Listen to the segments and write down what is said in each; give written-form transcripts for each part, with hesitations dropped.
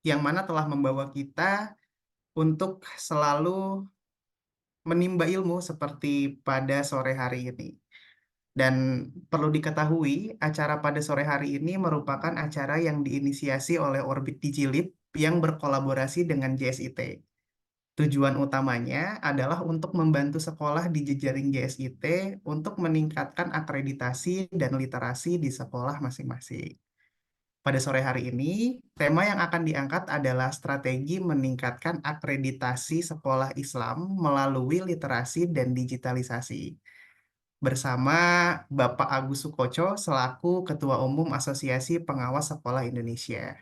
yang mana telah membawa kita untuk selalu menimba ilmu seperti pada sore hari ini. Dan perlu diketahui, acara pada sore hari ini merupakan acara yang diinisiasi oleh Orbit Digilib yang berkolaborasi dengan JSIT. Tujuan utamanya adalah untuk membantu sekolah di jejaring JSIT untuk meningkatkan akreditasi dan literasi di sekolah masing-masing. Pada sore hari ini, tema yang akan diangkat adalah strategi meningkatkan akreditasi sekolah Islam melalui literasi dan digitalisasi. Bersama Bapak Agus Sukoco selaku Ketua Umum Asosiasi Pengawas Sekolah Indonesia.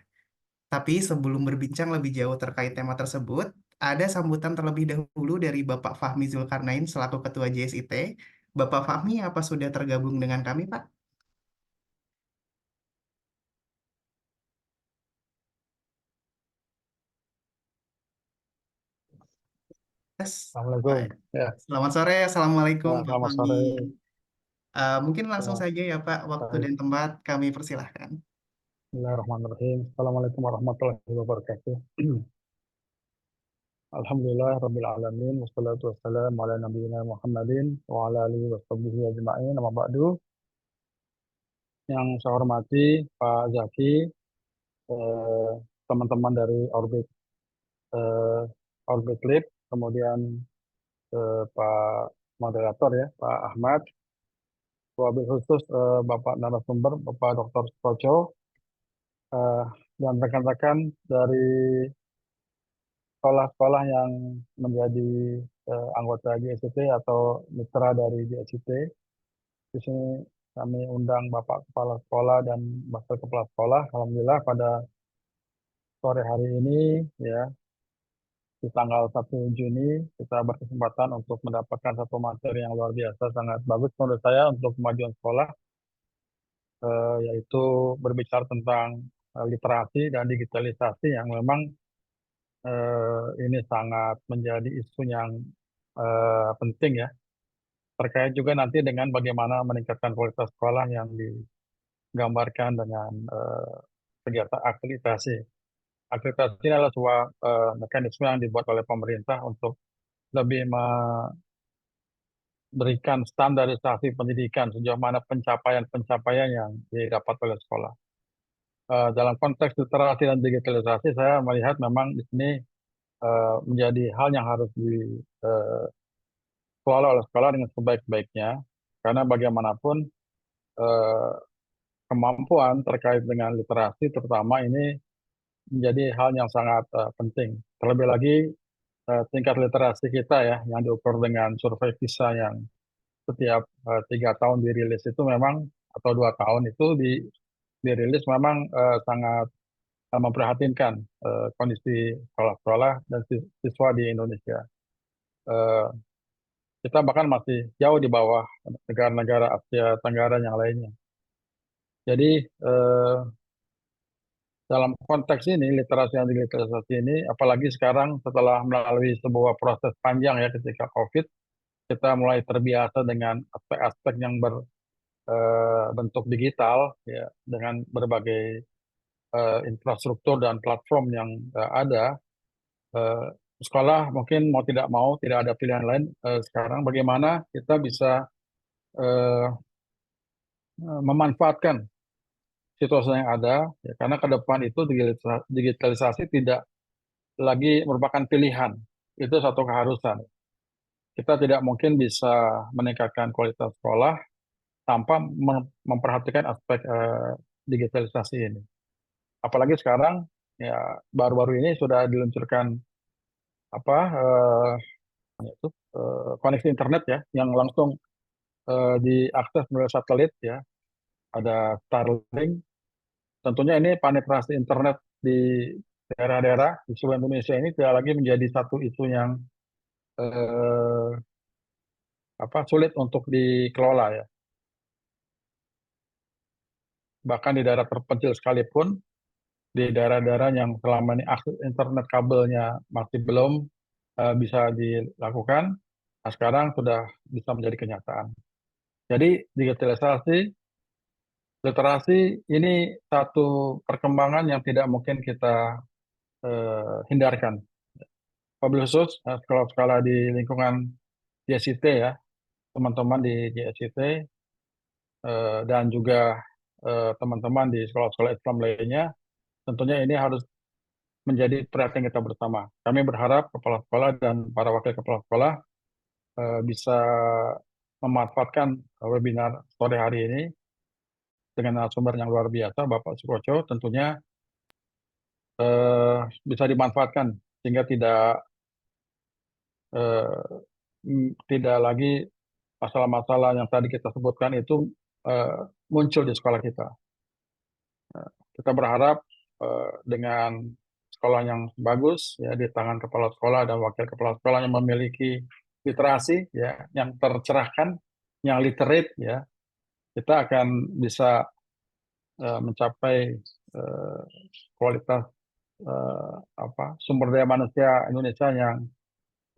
Tapi sebelum berbincang lebih jauh terkait tema tersebut, ada sambutan terlebih dahulu dari Bapak Fahmi Zulkarnain selaku Ketua JSIT. Bapak Fahmi, apa sudah tergabung dengan kami, Pak? Yes. Assalamualaikum. Baik. Ya, Selamat sore, Assalamualaikum ya, Pak selamat Fahmi. sore. Mungkin langsung Ya, saja ya Pak, waktu baik. dan tempat kami persilahkan. Bismillahirrahmanirrahim. Assalamualaikum warahmatullahi wabarakatuh. Alhamdulillah Rabbil Alamin. Wassalatu wassalamu ala nabiyina Muhammadin wa ala alihi wa sahbihi ajma'in. Nama ba'du. Yang saya hormati Pak Zaki, eh, teman-teman dari eh, Orbit Lib, kemudian Pak Moderator ya, Pak Ahmad, wabil khusus Bapak narasumber, Bapak Dr. Sukoco, eh, dan rekan-rekan dari sekolah-sekolah yang menjadi anggota GSIT atau mitra dari GSIT. Di sini kami undang Bapak Kepala Sekolah dan Wakil Kepala Sekolah. Alhamdulillah pada sore hari ini ya di tanggal 1 Juni kita berkesempatan untuk mendapatkan satu materi yang luar biasa sangat bagus menurut saya untuk kemajuan sekolah, yaitu berbicara tentang literasi dan digitalisasi yang memang ini sangat menjadi isu yang penting ya, terkait juga nanti dengan bagaimana meningkatkan kualitas sekolah yang digambarkan dengan kegiatan akreditasi. Akreditasi ini adalah sebuah mekanisme yang dibuat oleh pemerintah untuk lebih memberikan standarisasi pendidikan sejauh mana pencapaian-pencapaian yang didapat oleh sekolah. Dalam konteks literasi dan digitalisasi, saya melihat memang di sini menjadi hal yang harus dikelola oleh sekolah dengan sebaik-baiknya, karena bagaimanapun eh, kemampuan terkait dengan literasi terutama ini menjadi hal yang sangat penting. Terlebih lagi tingkat literasi kita ya yang diukur dengan survei PISA yang setiap 3 tahun dirilis itu memang, atau 2 tahun itu dirilis memang sangat memprihatinkan kondisi sekolah-sekolah dan siswa di Indonesia. Eh, kita bahkan masih jauh di bawah negara-negara Asia Tenggara yang lainnya. Jadi dalam konteks ini, literasi dan digitalisasi ini, apalagi sekarang setelah melalui sebuah proses panjang ya ketika COVID, kita mulai terbiasa dengan aspek-aspek yang berbentuk digital, ya, dengan berbagai infrastruktur dan platform yang ada. Eh, sekolah mungkin mau tidak mau, tidak ada pilihan lain sekarang bagaimana kita bisa eh, memanfaatkan situasi yang ada, ya, karena ke depan itu digitalisasi tidak lagi merupakan pilihan, itu satu keharusan. Kita tidak mungkin bisa meningkatkan kualitas sekolah tanpa memperhatikan aspek digitalisasi ini. Apalagi sekarang ya baru-baru ini sudah diluncurkan apa yaitu, koneksi internet ya yang langsung diakses melalui satelit ya, ada Starlink. Tentunya ini penetrasi internet di daerah-daerah di seluruh Indonesia ini tidak lagi menjadi satu isu yang eh, sulit untuk dikelola ya. Bahkan di daerah terpencil sekalipun, di daerah-daerah yang selama ini akses internet kabelnya masih belum bisa dilakukan, nah sekarang sudah bisa menjadi kenyataan. Jadi digitalisasi, literasi ini satu perkembangan yang tidak mungkin kita hindarkan. Wabil khusus sekolah-sekolah di lingkungan GSIT ya, teman-teman di GSIT dan juga teman-teman di sekolah-sekolah Islam lainnya, tentunya ini harus menjadi perhatian kita bersama. Kami berharap kepala sekolah dan para wakil kepala sekolah bisa memanfaatkan webinar sore hari ini dengan narasumber yang luar biasa, Bapak Sukoco, tentunya bisa dimanfaatkan sehingga eh, tidak lagi masalah-masalah yang tadi kita sebutkan itu eh, muncul di sekolah kita. Kita berharap dengan sekolah yang bagus ya di tangan kepala sekolah dan wakil kepala sekolah yang memiliki literasi ya yang tercerahkan, yang literate ya, kita akan bisa mencapai eh, kualitas sumber daya manusia Indonesia yang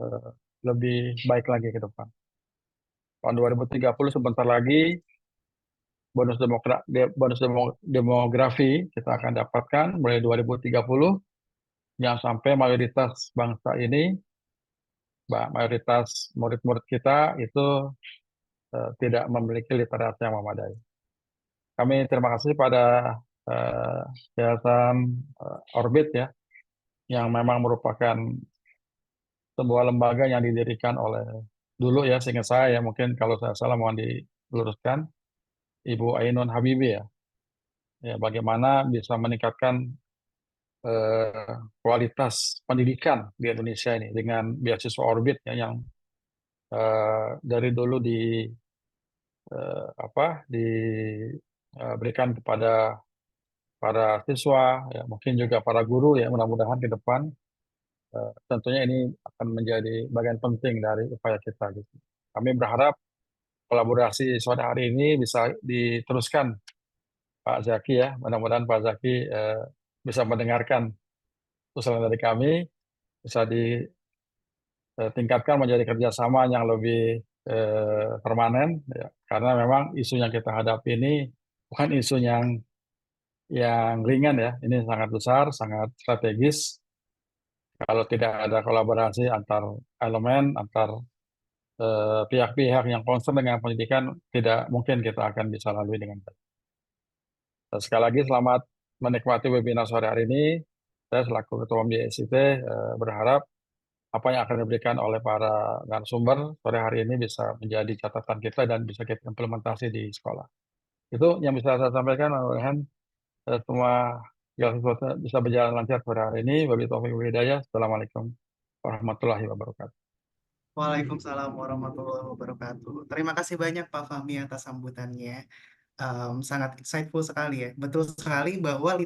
eh, lebih baik lagi ke depan. Tahun 2030 sebentar lagi demografi kita akan dapatkan mulai 2030 yang sampai mayoritas bangsa ini, mayoritas murid-murid kita itu tidak memiliki literasi yang memadai. Kami terima kasih pada eh, Yayasan Orbit ya, yang memang merupakan sebuah lembaga yang didirikan oleh dulu ya, seingat saya ya, mungkin kalau saya salah mohon diluruskan, Ibu Ainun Habibie ya. Ya, bagaimana bisa meningkatkan kualitas pendidikan di Indonesia ini dengan beasiswa Orbit ya, yang dari dulu diberikan kepada para siswa ya, mungkin juga para guru ya, mudah-mudahan ke depan tentunya ini akan menjadi bagian penting dari upaya kita gitu. Kami berharap kolaborasi sore hari ini bisa diteruskan Pak Zaki ya, mudah-mudahan Pak Zaki bisa mendengarkan usulan dari kami, bisa ditingkatkan menjadi kerjasama yang lebih permanen ya. Karena memang isu yang kita hadapi ini bukan isu yang ringan ya, ini sangat besar, sangat strategis. Kalau tidak ada kolaborasi antar elemen, antar pihak-pihak yang concern dengan pendidikan, tidak mungkin kita akan bisa lalui dengan baik. Dan sekali lagi selamat menikmati webinar sore hari ini. Saya selaku Ketua Umum YSIT berharap apa yang akan diberikan oleh para narasumber sore hari ini bisa menjadi catatan kita dan bisa kita implementasi di sekolah. Itu yang bisa saya sampaikan. Mudah-mudahan semua segala sesuatu bisa berjalan lancar sore hari ini. Wabillahi taufiq wal hidayah. Assalamualaikum warahmatullahi wabarakatuh. Waalaikumsalam warahmatullahi wabarakatuh. Terima kasih banyak Pak Fahmi atas sambutannya. Sangat insightful sekali ya. Betul sekali bahwa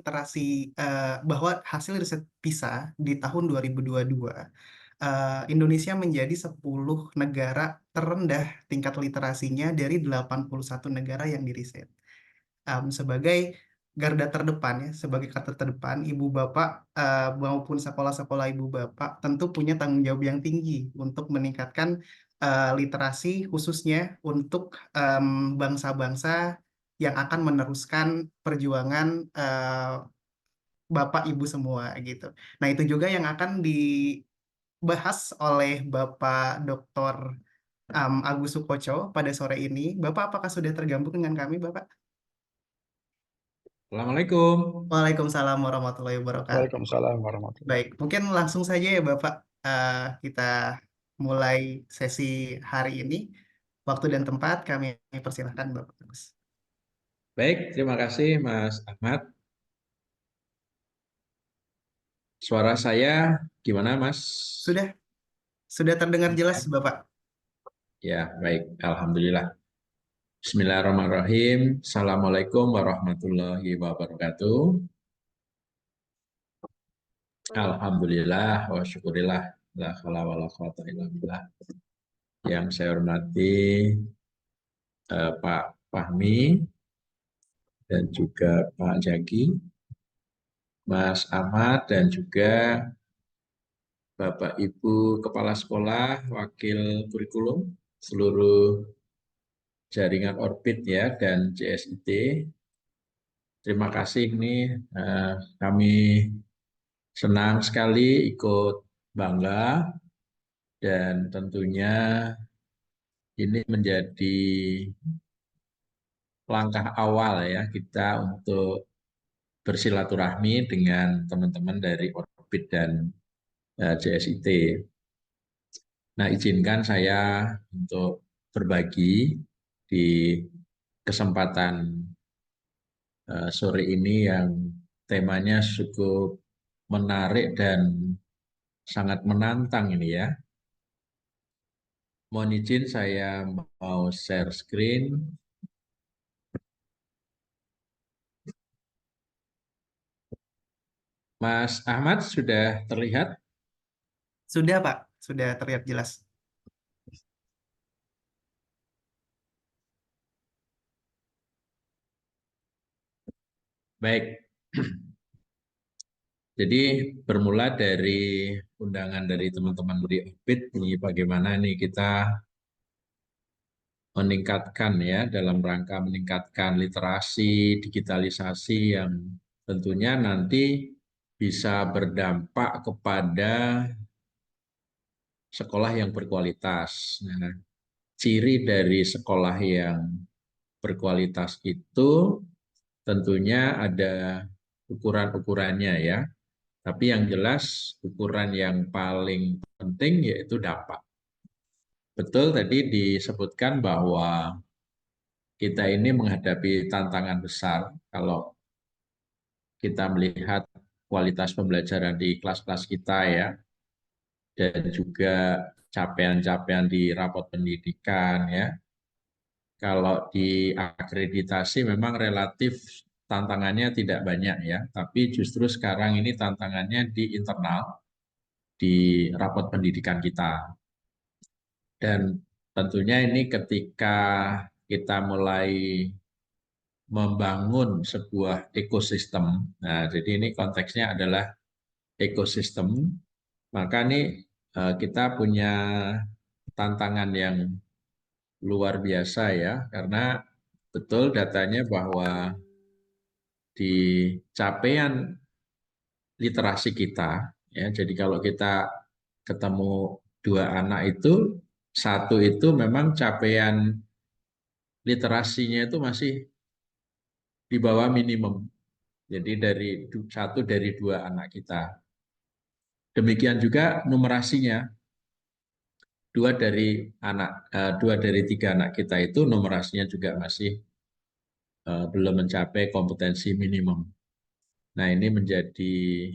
bahwa hasil riset PISA di tahun 2022, Indonesia menjadi 10 negara terendah tingkat literasinya dari 81 negara yang diriset. Sebagai garda terdepan ya, sebagai garda terdepan, ibu bapak maupun sekolah-sekolah ibu bapak tentu punya tanggung jawab yang tinggi untuk meningkatkan literasi khususnya untuk bangsa-bangsa yang akan meneruskan perjuangan bapak ibu semua gitu. Nah, itu juga yang akan dibahas oleh Bapak Dr. Agus Sukoco pada sore ini. Bapak, apakah sudah tergabung dengan kami, Bapak? Assalamualaikum. Waalaikumsalam warahmatullahi wabarakatuh. Waalaikumsalam warahmatullahi Baik, mungkin langsung saja ya Bapak, kita mulai sesi hari ini. Waktu dan tempat kami persilahkan Bapak Agus. Baik, terima kasih Mas Ahmad. Suara saya gimana Mas? Sudah, sudah terdengar jelas Ya, Bapak. ya, baik. Alhamdulillah. Bismillahirrahmanirrahim. Assalamualaikum warahmatullahi wabarakatuh. Alhamdulillah wa syukurillah. La haula wa la quwata illa billah. Yang saya hormati Pak Fahmi dan juga Pak Jaki, Mas Ahmad dan juga Bapak Ibu Kepala Sekolah, Wakil Kurikulum, seluruh jaringan Orbit ya dan JSIT. Terima kasih ini kami Senang sekali ikut bangga dan tentunya ini menjadi langkah awal ya kita untuk bersilaturahmi dengan teman-teman dari Orbit dan JSIT. Nah, izinkan saya untuk berbagi di kesempatan sore ini yang temanya cukup menarik dan sangat menantang ini ya. Mohon izin saya mau share screen. Mas Ahmad sudah terlihat? Sudah, Pak. Sudah terlihat jelas. Baik. Jadi bermula dari undangan dari teman-teman dari Orbit ini bagaimana nih kita meningkatkan ya dalam rangka meningkatkan literasi, digitalisasi yang tentunya nanti bisa berdampak kepada sekolah yang berkualitas. Nah, ciri dari sekolah yang berkualitas itu tentunya ada ukuran-ukurannya ya. Tapi yang jelas ukuran yang paling penting yaitu dampak. Betul tadi disebutkan bahwa kita ini menghadapi tantangan besar kalau kita melihat kualitas pembelajaran di kelas-kelas kita ya, dan juga capaian-capaian di rapot pendidikan ya. Kalau di akreditasi memang relatif tantangannya tidak banyak ya, tapi justru sekarang ini tantangannya di internal, di rapot pendidikan kita. Dan tentunya ini ketika kita mulai membangun sebuah ekosistem, nah jadi ini konteksnya adalah ekosistem, maka ini kita punya tantangan yang luar biasa ya, karena betul datanya bahwa di capaian literasi kita, ya, jadi kalau kita ketemu dua anak itu, satu itu memang capaian literasinya itu masih di bawah minimum. Jadi satu dari dua anak kita. Demikian juga numerasinya. Dua dari tiga anak kita itu numerasinya juga masih belum mencapai kompetensi minimum. Nah, ini menjadi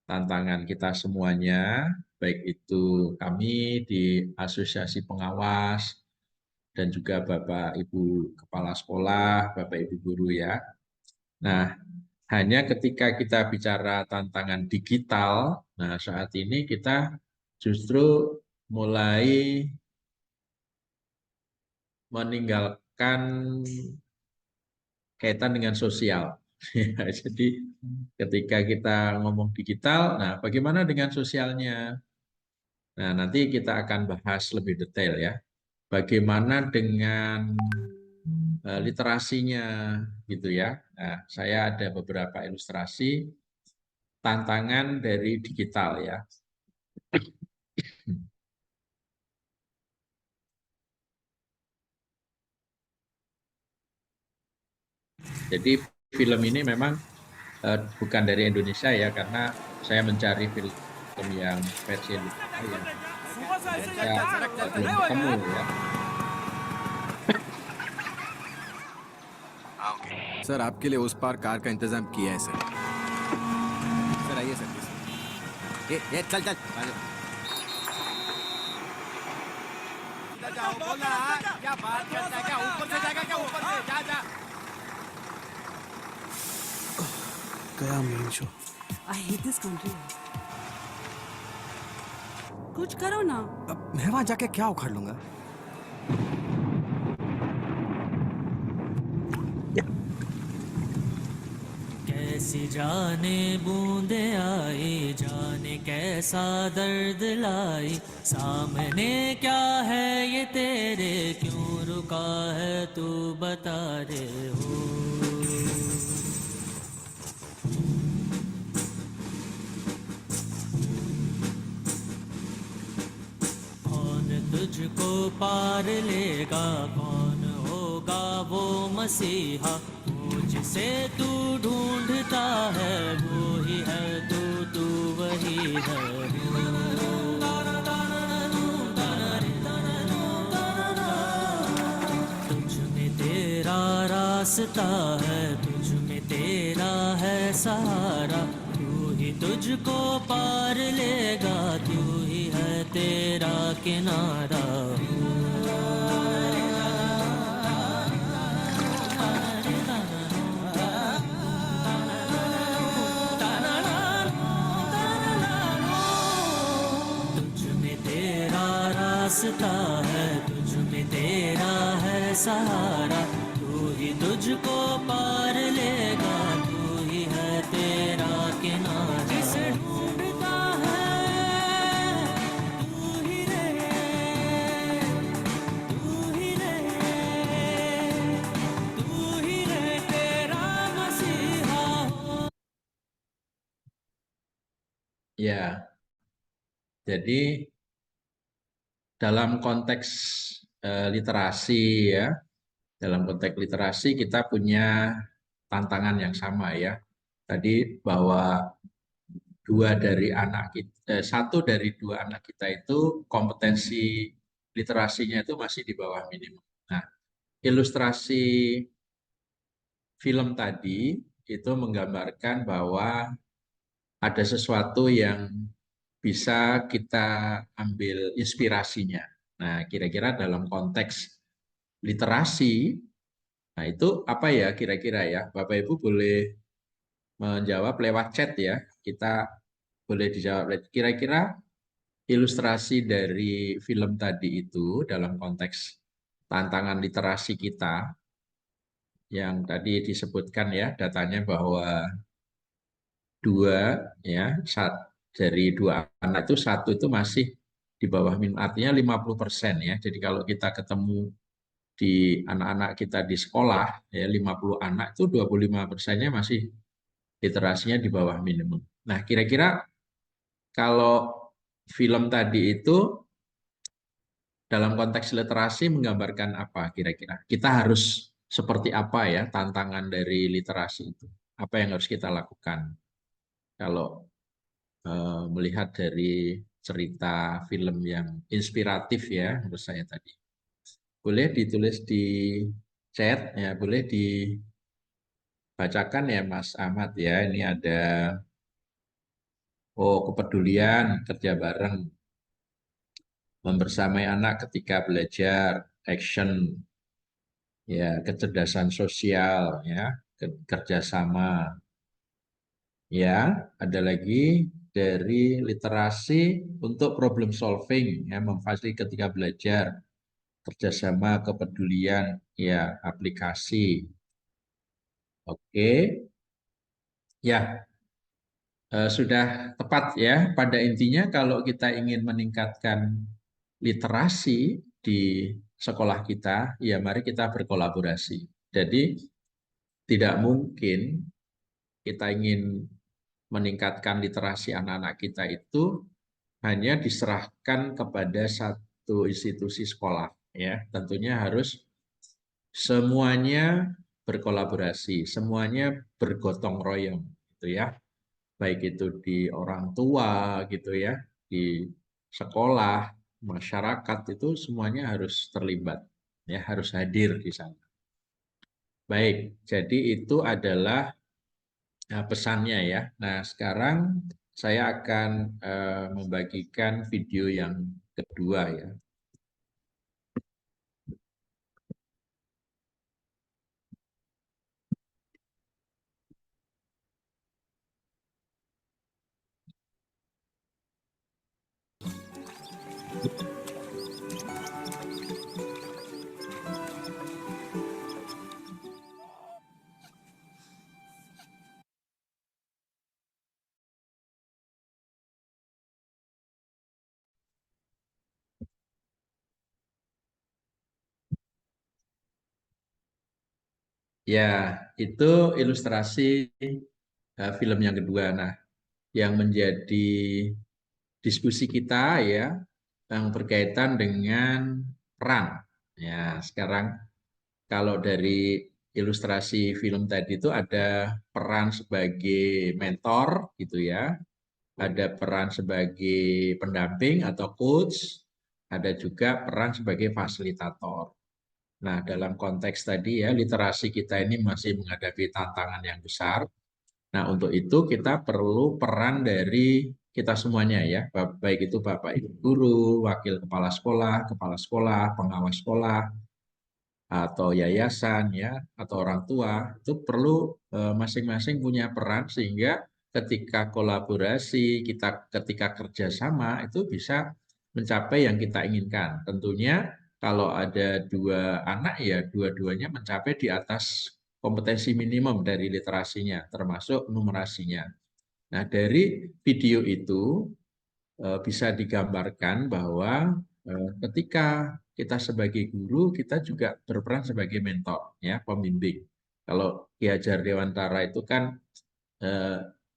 tantangan kita semuanya, baik itu kami di asosiasi pengawas dan juga Bapak Ibu Kepala Sekolah, Bapak Ibu Guru ya. Nah, hanya ketika kita bicara tantangan digital, nah saat ini kita justru mulai meninggalkan kaitan dengan sosial. Jadi ketika kita ngomong digital, nah bagaimana dengan sosialnya? Nah, nanti kita akan bahas lebih detail ya. Bagaimana dengan literasinya gitu ya. Nah, saya ada beberapa ilustrasi tantangan dari digital ya. Jadi film ini memang bukan dari Indonesia ya, karena saya mencari film yang versi Indonesia yang Indonesia belum ketemu ya. Sir आपके लिए उस पार कार का इंतजाम किया है sir sir आइए सर ये चल चल जाओ बोला क्या बात करता है क्या ऊपर से जाएगा क्या ऊपर से जा जा गया main show I hate this country. कुछ करो ना. अब मैं वहां जाके क्या उखाड़ लूंगा कैसी जाने बूंदे आई जाने कैसा दर्द लाई सामने क्या है ये तेरे क्यों रुका है तू बता रे हो पार लेगा, कौन होगा वो मसीहा, वो जिसे तू ढूंढता है, वो ही है तू, तू वही है। तुझ में तेरा रास्ता है, तुझ में तेरा है सहारा, तू ही तुझको पार लेगा, तू ही है तेरा किनारा। तुझ में तेरा रास्ता है, तुझ में तेरा है सहारा, तू ही तुझको पार लेगा, तू ही है तेरा किनारा। जिसे ढूंढता है तू ही रे, तू ही रे, तू ही रे तेरा मसीहा हो। Ya, jadi dalam konteks literasi ya, dalam konteks literasi kita punya tantangan yang sama ya. Tadi bahwa satu dari dua anak kita itu kompetensi literasinya itu masih di bawah minimum. Nah, ilustrasi film tadi itu menggambarkan bahwa ada sesuatu yang bisa kita ambil inspirasinya. Nah, kira-kira dalam konteks literasi, nah itu apa ya kira-kira ya? Bapak Ibu boleh menjawab lewat chat ya. Kita boleh dijawab. Kira-kira ilustrasi dari film tadi itu dalam konteks tantangan literasi kita yang tadi disebutkan ya datanya bahwa dari dua anak itu satu itu masih di bawah minimum, artinya 50% ya. Jadi kalau kita ketemu di anak-anak kita di sekolah ya 50 anak itu 25%-nya masih literasinya di bawah minimum. Nah, kira-kira kalau film tadi itu dalam konteks literasi menggambarkan apa kira-kira? Kita harus seperti apa ya tantangan dari literasi itu? Apa yang harus kita lakukan? Kalau melihat dari cerita film yang inspiratif ya menurut saya tadi. Boleh ditulis di chat ya, boleh dibacakan ya Mas Ahmad ya. Ini ada kepedulian, kerja bareng, membersamai anak ketika belajar, action, ya kecerdasan sosial, ya kerjasama, ya ada lagi dari literasi untuk problem solving, ya memfasilitasi ketika belajar, kerjasama, kepedulian, ya aplikasi, oke, ya. Sudah tepat ya. Pada intinya kalau kita ingin meningkatkan literasi di sekolah kita, ya mari kita berkolaborasi. Jadi tidak mungkin kita ingin meningkatkan literasi anak-anak kita itu hanya diserahkan kepada satu institusi sekolah. Ya, tentunya harus semuanya berkolaborasi, semuanya bergotong royong, gitu ya. Baik itu di orang tua gitu ya, di sekolah, masyarakat itu semuanya harus terlibat, ya harus hadir di sana. Baik, jadi itu adalah pesannya ya. Nah sekarang saya akan membagikan video yang kedua ya. Ya, itu ilustrasi film yang kedua. Nah, yang menjadi diskusi kita ya, yang berkaitan dengan peran. Ya, sekarang kalau dari ilustrasi film tadi itu ada peran sebagai mentor gitu ya, ada peran sebagai pendamping atau coach, ada juga peran sebagai fasilitator. Nah, dalam konteks tadi ya, literasi kita ini masih menghadapi tantangan yang besar. Nah, untuk itu kita perlu peran dari kita semuanya ya, baik itu Bapak Ibu guru, wakil kepala sekolah, pengawas sekolah, atau yayasan ya, atau orang tua, itu perlu masing-masing punya peran sehingga ketika kolaborasi, ketika kerjasama itu bisa mencapai yang kita inginkan. Tentunya kalau ada dua anak ya dua-duanya mencapai di atas kompetensi minimum dari literasinya, termasuk numerasinya. Nah, dari video itu bisa digambarkan bahwa ketika kita sebagai guru, kita juga berperan sebagai mentor, ya, pembimbing. Kalau Ki Hajar Dewantara itu kan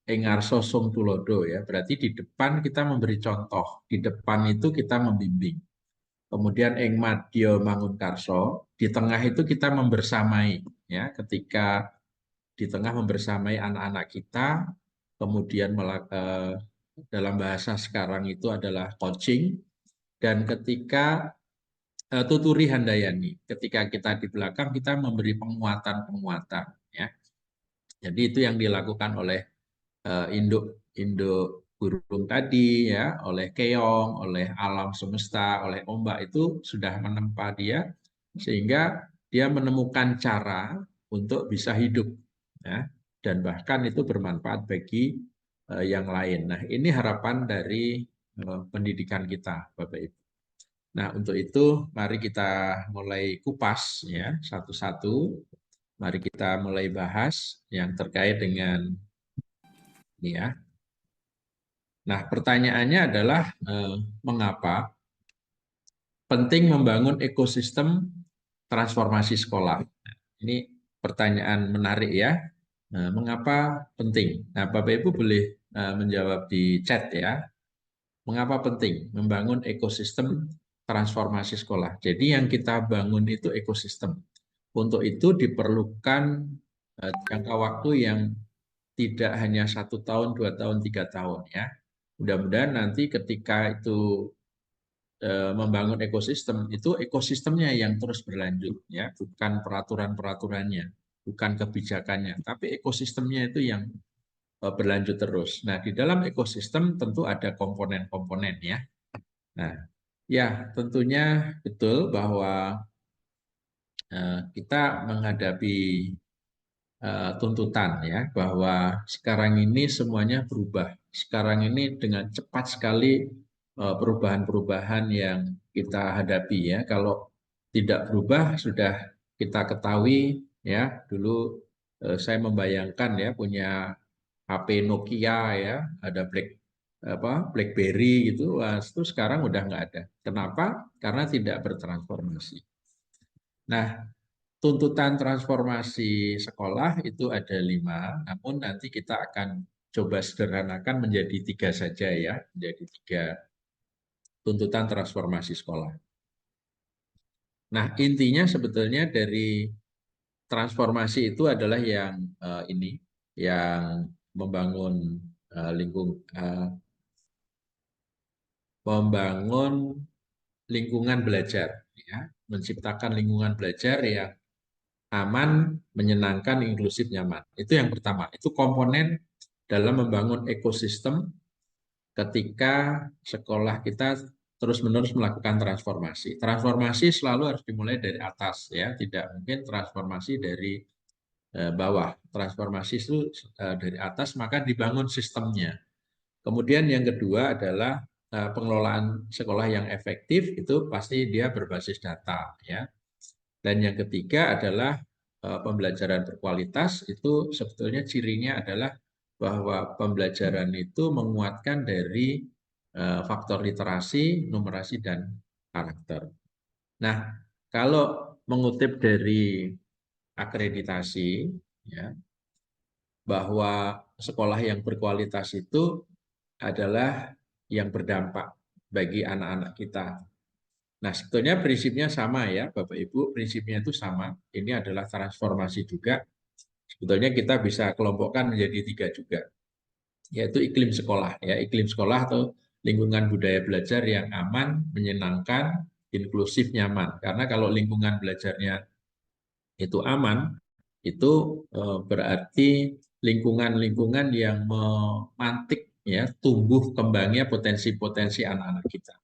engarso sum tulodo, ya, berarti di depan kita memberi contoh, di depan itu kita membimbing. Kemudian ing madya mangunkarso, di tengah itu kita membersamai, ya, ketika di tengah membersamai anak-anak kita, kemudian dalam bahasa sekarang itu adalah coaching, dan ketika tuturi handayani, ketika kita di belakang kita memberi penguatan-penguatan, ya. Jadi itu yang dilakukan oleh induk burung tadi, ya, oleh keong, oleh alam semesta, oleh ombak itu sudah menempa dia sehingga dia menemukan cara untuk bisa hidup, ya, dan bahkan itu bermanfaat bagi yang lain. Nah, ini harapan dari pendidikan kita, Bapak Ibu. Nah, untuk itu mari kita mulai kupas ya satu-satu. Mari kita mulai bahas yang terkait dengan ini ya. Nah, pertanyaannya adalah mengapa penting membangun ekosistem transformasi sekolah? Ini pertanyaan menarik ya. Nah, mengapa penting? Nah, Bapak Ibu boleh menjawab di chat ya. Mengapa penting membangun ekosistem transformasi sekolah? Jadi yang kita bangun itu ekosistem. Untuk itu diperlukan jangka waktu yang tidak hanya 1 tahun, 2 tahun, 3 tahun ya. Mudah-mudahan nanti ketika itu membangun ekosistem, itu ekosistemnya yang terus berlanjut ya, bukan peraturan-peraturannya, bukan kebijakannya, tapi ekosistemnya itu yang berlanjut terus. Nah, di dalam ekosistem tentu ada komponen-komponen ya. Nah, ya tentunya betul bahwa kita menghadapi tuntutan ya bahwa sekarang ini semuanya berubah. Sekarang ini dengan cepat sekali perubahan-perubahan yang kita hadapi ya. Kalau tidak berubah sudah kita ketahui ya. Dulu saya membayangkan ya punya HP Nokia ya, ada BlackBerry gitu. Wah, itu sekarang udah nggak ada. Kenapa? Karena tidak bertransformasi. Nah, tuntutan transformasi sekolah itu ada 5, namun nanti kita akan coba sederhanakan menjadi 3 saja ya, menjadi 3 tuntutan transformasi sekolah. Nah, intinya sebetulnya dari transformasi itu adalah yang yang membangun lingkungan belajar, ya, menciptakan lingkungan belajar yang aman, menyenangkan, inklusif, nyaman. Itu yang pertama. Itu komponen dalam membangun ekosistem ketika sekolah kita terus-menerus melakukan transformasi. Transformasi selalu harus dimulai dari atas, ya. Tidak mungkin transformasi dari bawah. Transformasi itu dari atas, maka dibangun sistemnya. Kemudian yang kedua adalah pengelolaan sekolah yang efektif, itu pasti dia berbasis data, ya. Dan yang ketiga adalah pembelajaran berkualitas, itu sebetulnya cirinya adalah bahwa pembelajaran itu menguatkan dari faktor literasi, numerasi, dan karakter. Nah, kalau mengutip dari akreditasi, ya, bahwa sekolah yang berkualitas itu adalah yang berdampak bagi anak-anak kita. Nah, sebetulnya prinsipnya sama ya, Bapak Ibu, prinsipnya itu sama. Ini adalah transformasi juga. Sebetulnya kita bisa kelompokkan menjadi 3 juga, yaitu iklim sekolah ya, iklim sekolah atau lingkungan budaya belajar yang aman, menyenangkan, inklusif, nyaman. Karena kalau lingkungan belajarnya itu aman, itu berarti lingkungan-lingkungan yang memantik ya tumbuh kembangnya potensi-potensi anak-anak kita.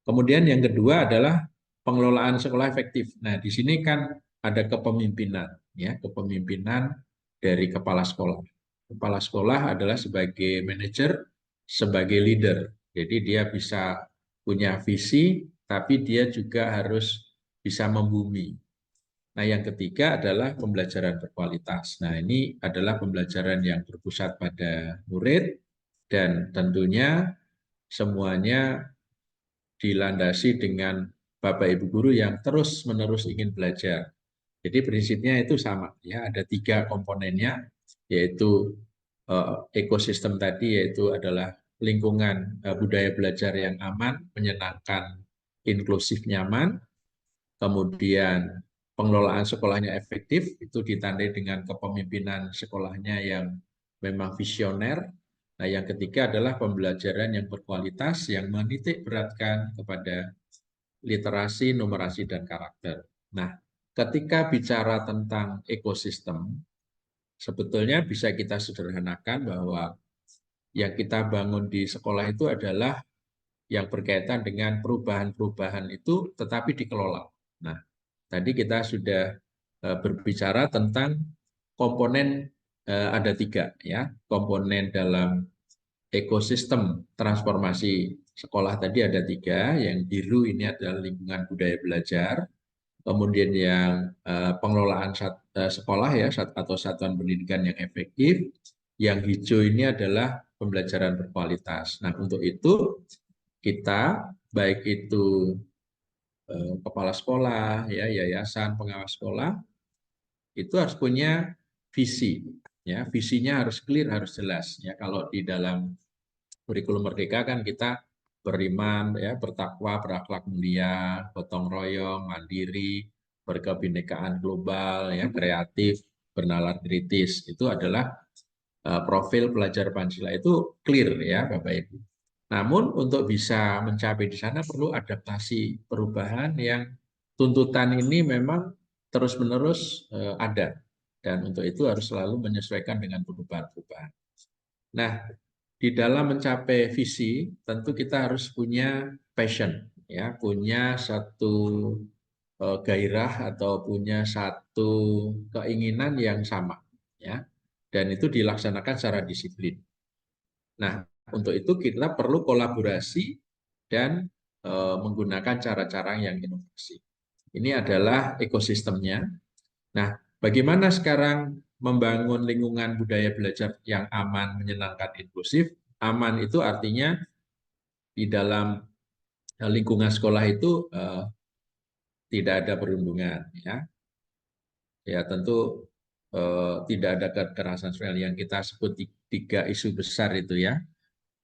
Kemudian yang kedua adalah pengelolaan sekolah efektif. Nah, di sini kan ada kepemimpinan ya, kepemimpinan dari kepala sekolah. Kepala sekolah adalah sebagai manajer, sebagai leader. Jadi dia bisa punya visi, tapi dia juga harus bisa membumi. Nah, yang ketiga adalah pembelajaran berkualitas. Nah, ini adalah pembelajaran yang berpusat pada murid dan tentunya semuanya dilandasi dengan Bapak Ibu guru yang terus-menerus ingin belajar. Jadi prinsipnya itu sama ya, ada 3 komponennya, yaitu ekosistem tadi, yaitu adalah lingkungan budaya belajar yang aman, menyenangkan, inklusif, nyaman. Kemudian pengelolaan sekolahnya efektif, itu ditandai dengan kepemimpinan sekolahnya yang memang visioner. Nah, yang ketiga adalah pembelajaran yang berkualitas, yang menitik beratkan kepada literasi, numerasi, dan karakter. Nah, ketika bicara tentang ekosistem, sebetulnya bisa kita sederhanakan bahwa yang kita bangun di sekolah itu adalah yang berkaitan dengan perubahan-perubahan itu tetapi dikelola. Nah, tadi kita sudah berbicara tentang komponen, ada 3 ya, komponen dalam ekosistem transformasi sekolah tadi ada 3. Yang biru ini adalah lingkungan budaya belajar, kemudian yang pengelolaan sekolah ya atau satuan pendidikan yang efektif, yang hijau ini adalah pembelajaran berkualitas. Nah, untuk itu kita baik itu kepala sekolah, ya, yayasan, pengawas sekolah, itu harus punya visi. Ya, visinya harus clear, harus jelas. Ya, kalau di dalam kurikulum Merdeka kan kita beriman, ya, bertakwa, berakhlak mulia, gotong royong, mandiri, berkebinekaan global, ya, kreatif, bernalar kritis. Itu adalah profil pelajar Pancasila itu clear ya, Bapak Ibu. Namun untuk bisa mencapai di sana perlu adaptasi perubahan yang tuntutan ini memang terus-menerus ada. Dan untuk itu harus selalu menyesuaikan dengan perubahan-perubahan. Nah, di dalam mencapai visi tentu kita harus punya passion, ya, punya satu gairah atau punya satu keinginan yang sama, ya. Dan itu dilaksanakan secara disiplin. Nah, untuk itu kita perlu kolaborasi dan menggunakan cara-cara yang inovasi. Ini adalah ekosistemnya. Nah, bagaimana sekarang membangun lingkungan budaya belajar yang aman, menyenangkan, inklusif? Aman itu artinya di dalam lingkungan sekolah itu tidak ada perundungan, ya. Ya tentu tidak ada kekerasan seksual yang kita sebut 3 isu besar itu ya.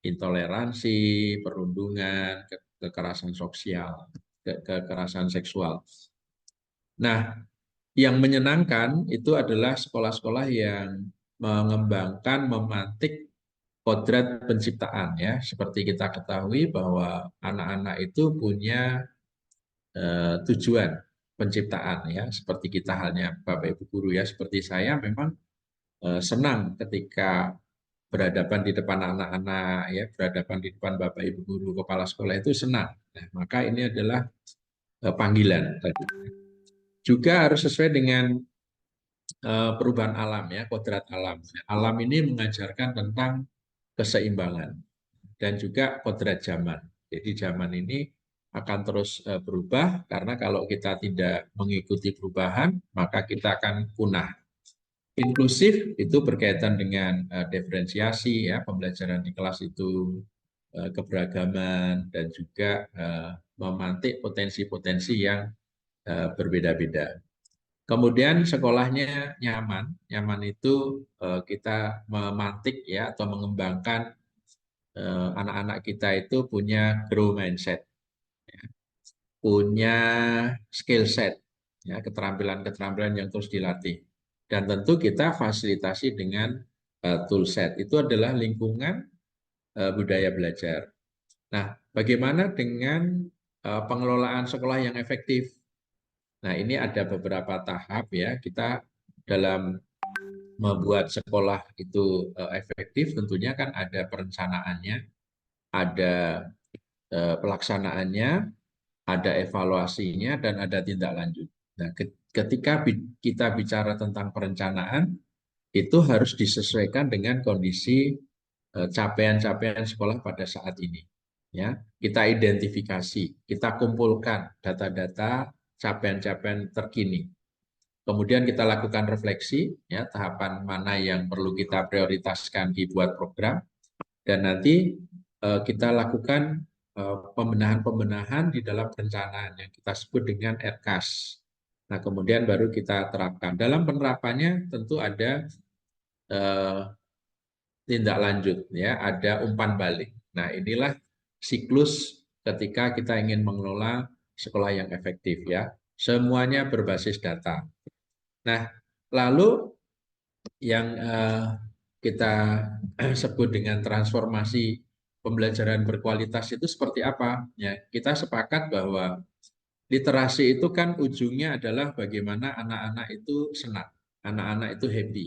Intoleransi, perundungan, kekerasan sosial, kekerasan seksual. Nah, yang menyenangkan itu adalah sekolah-sekolah yang mengembangkan, memantik kodrat penciptaan ya. Seperti kita ketahui bahwa anak-anak itu punya tujuan penciptaan ya. Seperti kita halnya Bapak Ibu guru ya, seperti saya memang senang ketika berhadapan di depan anak-anak ya, berhadapan di depan Bapak Ibu guru kepala sekolah itu senang. Nah, maka ini adalah panggilan tadi. Juga harus sesuai dengan perubahan alam ya, kodrat alam. Alam ini mengajarkan tentang keseimbangan dan juga kodrat zaman. Jadi zaman ini akan terus berubah karena kalau kita tidak mengikuti perubahan, maka kita akan punah. Inklusif itu berkaitan dengan diferensiasi ya, pembelajaran di kelas itu keberagaman dan juga memantik potensi-potensi yang berbeda-beda. Kemudian sekolahnya nyaman. Nyaman itu kita memantik ya atau mengembangkan anak-anak kita itu punya grow mindset. punya skill set, ya, keterampilan-keterampilan yang terus dilatih. Dan tentu kita fasilitasi dengan tool set. Itu adalah lingkungan budaya belajar. Nah, bagaimana dengan pengelolaan sekolah yang efektif? Nah, ini ada beberapa tahap ya. Kita dalam membuat sekolah itu efektif, tentunya kan ada perencanaannya, ada pelaksanaannya, ada evaluasinya, dan ada tindak lanjut. Nah, ketika kita bicara tentang perencanaan, itu harus disesuaikan dengan kondisi capaian-capaian sekolah pada saat ini. Ya, kita identifikasi, kita kumpulkan data-data capaian-capaian terkini. Kemudian kita lakukan refleksi, ya, tahapan mana yang perlu kita prioritaskan dibuat program, dan nanti kita lakukan pembenahan-pembenahan di dalam perencanaan yang kita sebut dengan RKAS. Nah, kemudian baru kita terapkan. Dalam penerapannya tentu ada tindak lanjut, ya, ada umpan balik. Nah, inilah siklus ketika kita ingin mengelola sekolah yang efektif, ya. Semuanya berbasis data. Nah, lalu yang kita sebut dengan transformasi pembelajaran berkualitas itu seperti apa? Ya, kita sepakat bahwa literasi itu kan ujungnya adalah bagaimana anak-anak itu senang, anak-anak itu happy.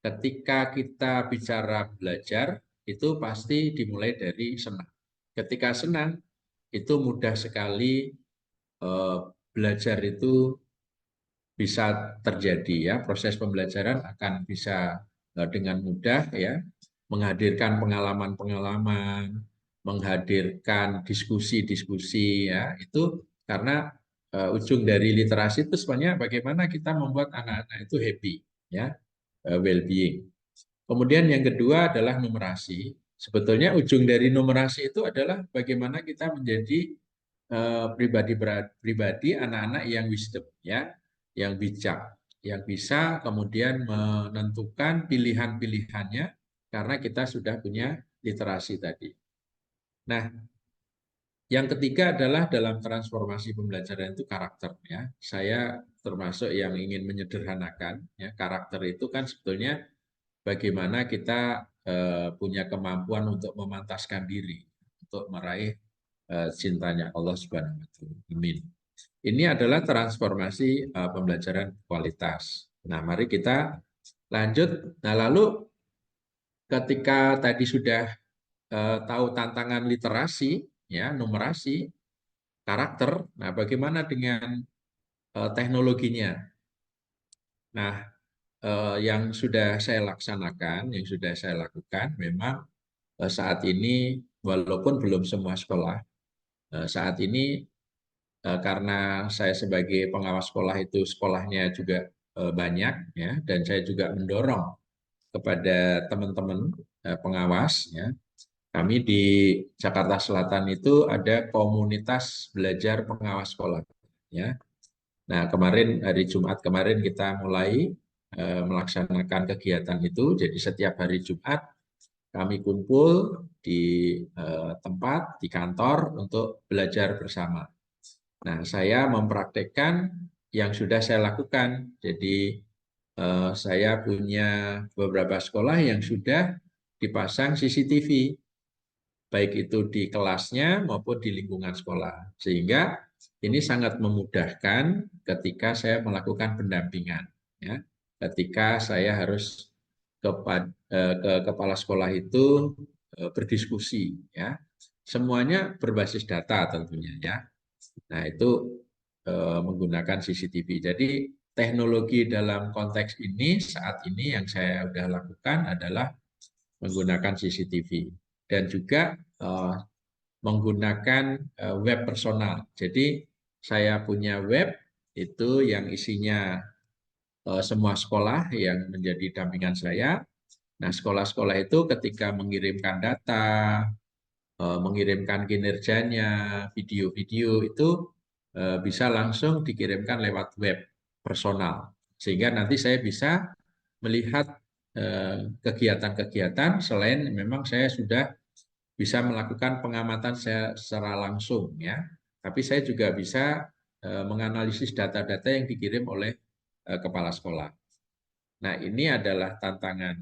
Ketika kita bicara belajar, itu pasti dimulai dari senang. Ketika senang, itu mudah sekali belajar itu bisa terjadi, ya. Proses pembelajaran akan bisa dengan mudah, ya, menghadirkan pengalaman-pengalaman, menghadirkan diskusi-diskusi, ya. Itu karena ujung dari literasi itu sebenarnya bagaimana kita membuat anak-anak itu happy, ya, well-being. Kemudian yang kedua adalah numerasi. Sebetulnya ujung dari numerasi itu adalah bagaimana kita menjadi pribadi anak-anak yang wisdom, ya, yang bijak, yang bisa kemudian menentukan pilihan-pilihannya karena kita sudah punya literasi tadi. Nah, yang ketiga adalah dalam transformasi pembelajaran itu karakter, ya. Saya termasuk yang ingin menyederhanakan, ya. Karakter itu kan sebetulnya bagaimana kita punya kemampuan untuk memantaskan diri untuk meraih cintanya Allah Subhanahu wa Ta'ala. Amin. Ini adalah transformasi pembelajaran kualitas. Nah, mari kita lanjut. Nah, lalu ketika tadi sudah tahu tantangan literasi, ya, numerasi, karakter, nah bagaimana dengan teknologinya? Nah, yang sudah saya laksanakan, yang sudah saya lakukan, memang saat ini walaupun belum semua sekolah, saat ini karena saya sebagai pengawas sekolah itu sekolahnya juga banyak, ya, dan saya juga mendorong kepada teman-teman pengawas, ya. Kami di Jakarta Selatan itu ada komunitas belajar pengawas sekolah, ya. Nah, kemarin hari Jumat kemarin kita mulai melaksanakan kegiatan itu. Jadi setiap hari Jumat kami kumpul di tempat, di kantor untuk belajar bersama. Nah, saya mempraktekkan yang sudah saya lakukan. Jadi saya punya beberapa sekolah yang sudah dipasang CCTV, baik itu di kelasnya maupun di lingkungan sekolah. Sehingga ini sangat memudahkan ketika saya melakukan pendampingan, ya. Ketika saya harus ke kepala sekolah itu berdiskusi, ya. Semuanya berbasis data tentunya, ya. Nah, itu menggunakan CCTV. Jadi teknologi dalam konteks ini saat ini yang saya sudah lakukan adalah menggunakan CCTV dan juga menggunakan web personal. Jadi saya punya web itu yang isinya semua sekolah yang menjadi dampingan saya. Nah, sekolah-sekolah itu ketika mengirimkan data, mengirimkan kinerjanya, video-video itu bisa langsung dikirimkan lewat web personal. Sehingga nanti saya bisa melihat kegiatan-kegiatan selain memang saya sudah bisa melakukan pengamatan secara langsung, ya. Tapi saya juga bisa menganalisis data-data yang dikirim oleh kepala sekolah. Nah, ini adalah tantangan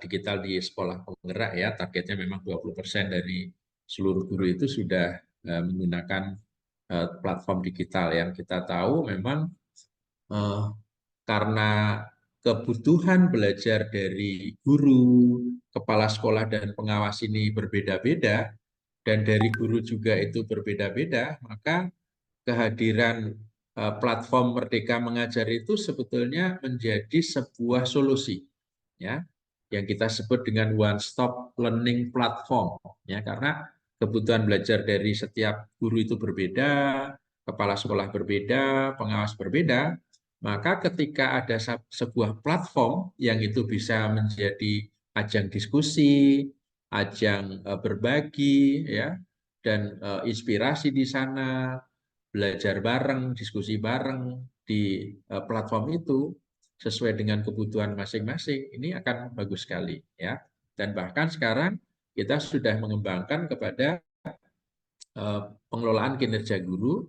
digital di sekolah penggerak ya. Targetnya memang 20% dari seluruh guru itu sudah menggunakan platform digital. Yang kita tahu memang karena kebutuhan belajar dari guru, kepala sekolah, dan pengawas ini berbeda-beda, dan dari guru juga itu berbeda-beda, maka kehadiran platform Merdeka Mengajar itu sebetulnya menjadi sebuah solusi, ya, yang kita sebut dengan one stop learning platform, ya, karena kebutuhan belajar dari setiap guru itu berbeda, kepala sekolah berbeda, pengawas berbeda, maka ketika ada sebuah platform yang itu bisa menjadi ajang diskusi, ajang berbagi, ya, dan inspirasi di sana, belajar bareng, diskusi bareng di platform itu sesuai dengan kebutuhan masing-masing, ini akan bagus sekali, ya. Dan bahkan sekarang kita sudah mengembangkan kepada pengelolaan kinerja guru,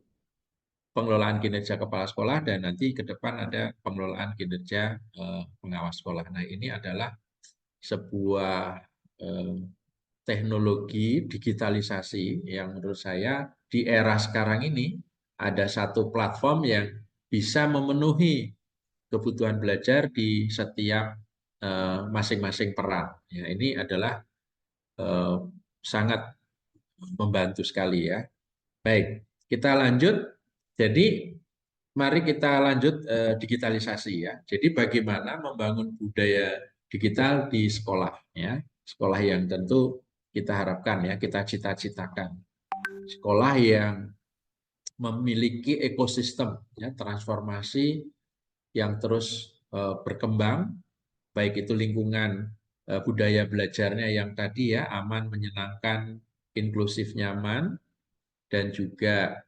pengelolaan kinerja kepala sekolah, dan nanti ke depan ada pengelolaan kinerja pengawas sekolah. Nah, ini adalah sebuah teknologi digitalisasi yang menurut saya di era sekarang ini ada satu platform yang bisa memenuhi kebutuhan belajar di setiap masing-masing peran. Ya, ini adalah sangat membantu sekali ya. Baik, kita lanjut. Jadi mari kita lanjut digitalisasi ya. Jadi bagaimana membangun budaya digital di sekolah ya. Sekolah yang tentu kita harapkan ya, kita cita-citakan. Sekolah yang memiliki ekosistem ya, transformasi yang terus berkembang, baik itu lingkungan budaya belajarnya yang tadi ya, aman, menyenangkan, inklusif, nyaman, dan juga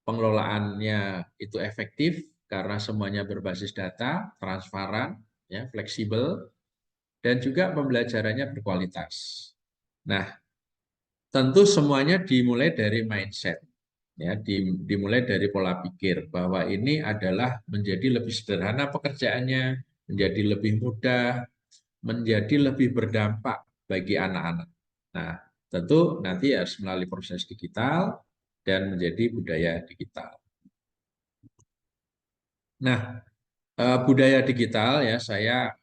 pengelolaannya itu efektif karena semuanya berbasis data, transparan, ya, fleksibel, dan juga pembelajarannya berkualitas. Nah, tentu semuanya dimulai dari mindset, ya, dimulai dari pola pikir bahwa ini adalah menjadi lebih sederhana pekerjaannya, menjadi lebih mudah, menjadi lebih berdampak bagi anak-anak. Nah, tentu nanti harus melalui proses digital dan menjadi budaya digital. Nah, budaya digital ya, saya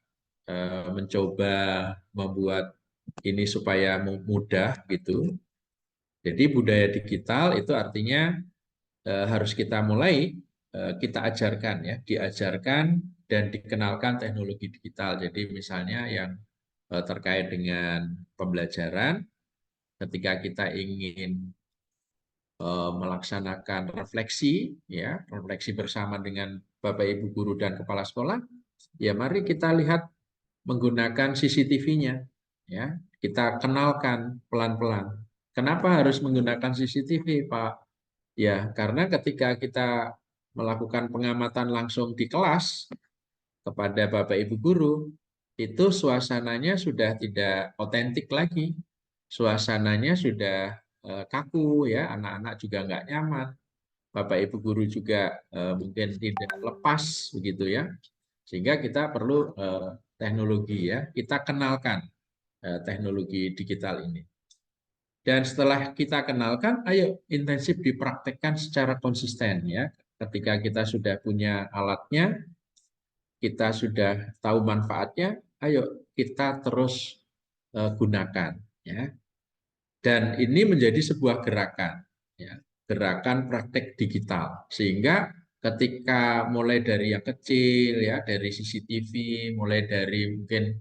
mencoba membuat ini supaya mudah gitu. Jadi budaya digital itu artinya harus kita mulai, kita ajarkan ya, diajarkan dan dikenalkan teknologi digital. Jadi misalnya yang terkait dengan pembelajaran, ketika kita ingin melaksanakan refleksi, ya, refleksi bersama dengan Bapak Ibu guru dan kepala sekolah, ya mari kita lihat menggunakan CCTV-nya, ya, kita kenalkan pelan-pelan. Kenapa harus menggunakan CCTV, Pak? Ya, karena ketika kita melakukan pengamatan langsung di kelas kepada Bapak Ibu guru, itu suasananya sudah tidak otentik lagi. Suasananya sudah kaku ya, anak-anak juga nggak nyaman. Bapak Ibu guru juga mungkin tidak lepas begitu ya. Sehingga kita perlu teknologi ya, kita kenalkan teknologi digital ini. Dan setelah kita kenalkan, ayo intensif dipraktekkan secara konsisten ya. Ketika kita sudah punya alatnya, kita sudah tahu manfaatnya, ayo kita terus gunakan ya. Dan ini menjadi sebuah gerakan ya, gerakan praktek digital. Sehingga ketika mulai dari yang kecil ya, dari CCTV, mulai dari mungkin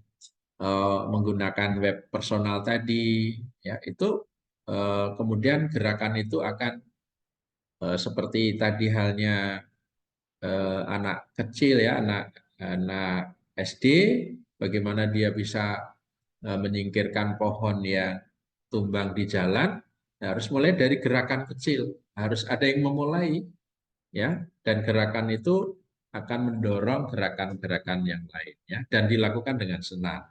menggunakan web personal tadi ya, itu kemudian gerakan itu akan seperti tadi halnya anak kecil ya, anak SD, bagaimana dia bisa menyingkirkan pohon yang tumbang di jalan, harus mulai dari gerakan kecil, harus ada yang memulai ya, dan gerakan itu akan mendorong gerakan-gerakan yang lain ya, dan dilakukan dengan senang.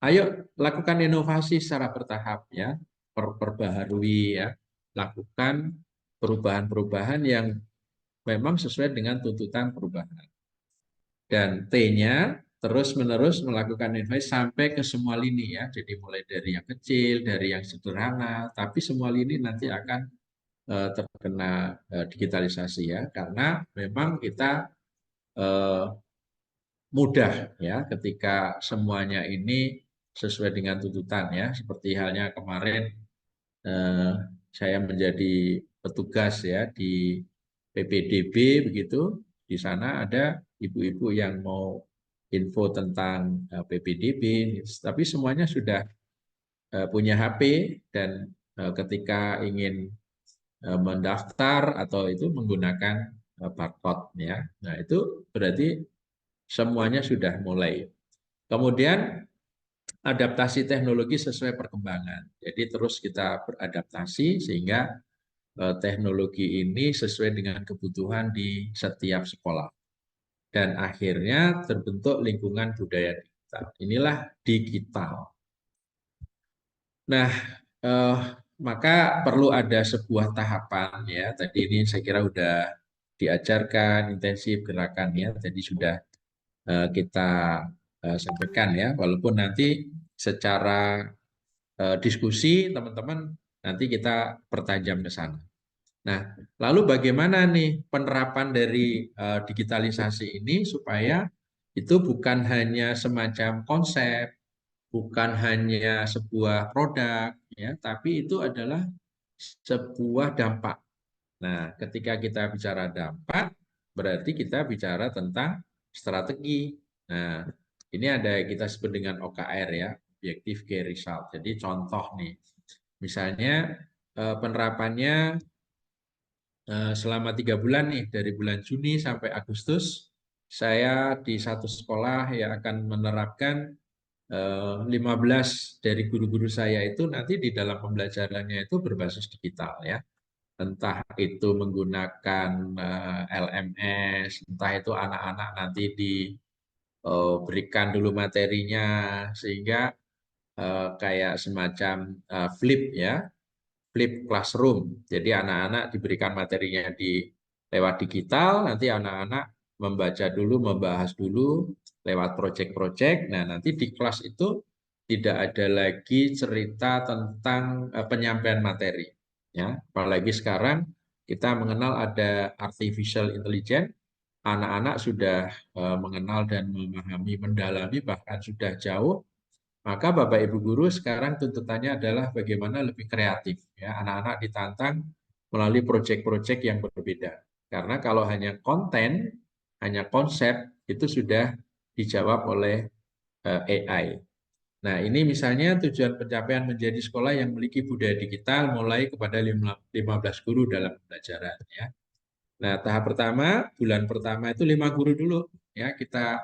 Ayo lakukan inovasi secara bertahap ya, perbaharui ya, lakukan perubahan-perubahan yang memang sesuai dengan tuntutan perubahan. Dan T-nya terus-menerus melakukan inovasi sampai ke semua lini ya. Jadi mulai dari yang kecil, dari yang sederhana, tapi semua lini nanti akan terkena digitalisasi ya. Karena memang kita mudah ya ketika semuanya ini sesuai dengan tuntutan ya. Seperti halnya kemarin saya menjadi petugas ya di PPDB begitu. Di sana ada ibu-ibu yang mau info tentang PPDB, tapi semuanya sudah punya HP dan ketika ingin mendaftar atau itu menggunakan barcode ya. Nah, itu berarti semuanya sudah mulai. Kemudian adaptasi teknologi sesuai perkembangan. Jadi terus kita beradaptasi sehingga teknologi ini sesuai dengan kebutuhan di setiap sekolah. Dan akhirnya terbentuk lingkungan budaya digital. Inilah digital. Nah, maka perlu ada sebuah tahapan ya. Tadi ini saya kira sudah diajarkan intensif gerakannya. Tadi sudah kita sampaikan ya. Walaupun nanti secara diskusi teman-teman nanti kita pertajam ke sana. Nah, lalu bagaimana nih penerapan dari digitalisasi ini supaya itu bukan hanya semacam konsep, bukan hanya sebuah produk, ya, tapi itu adalah sebuah dampak. Nah, ketika kita bicara dampak, berarti kita bicara tentang strategi. Nah, ini ada kita sebut dengan OKR ya, Objective Key Result. Jadi contoh nih, misalnya penerapannya selama 3 bulan nih, dari bulan Juni sampai Agustus, saya di satu sekolah yang akan menerapkan 15 dari guru-guru saya itu nanti di dalam pembelajarannya itu berbasis digital ya. Entah itu menggunakan LMS, entah itu anak-anak nanti diberikan dulu materinya sehingga kayak semacam flip ya, flip classroom. Jadi anak-anak diberikan materinya lewat digital, nanti anak-anak membaca dulu, membahas dulu lewat proyek-proyek. Nah, nanti di kelas itu tidak ada lagi cerita tentang penyampaian materi. Ya, apalagi sekarang kita mengenal ada artificial intelligence, anak-anak sudah mengenal dan memahami, mendalami, bahkan sudah jauh. Maka Bapak Ibu guru sekarang tuntutannya adalah bagaimana lebih kreatif. Ya, anak-anak ditantang melalui proyek-proyek yang berbeda. Karena kalau hanya konten, hanya konsep, itu sudah dijawab oleh AI. Nah, ini misalnya tujuan pencapaian menjadi sekolah yang memiliki budaya digital mulai kepada 15 guru dalam pembelajaran. Ya. Nah, tahap pertama, bulan pertama itu 5 guru dulu. Ya, kita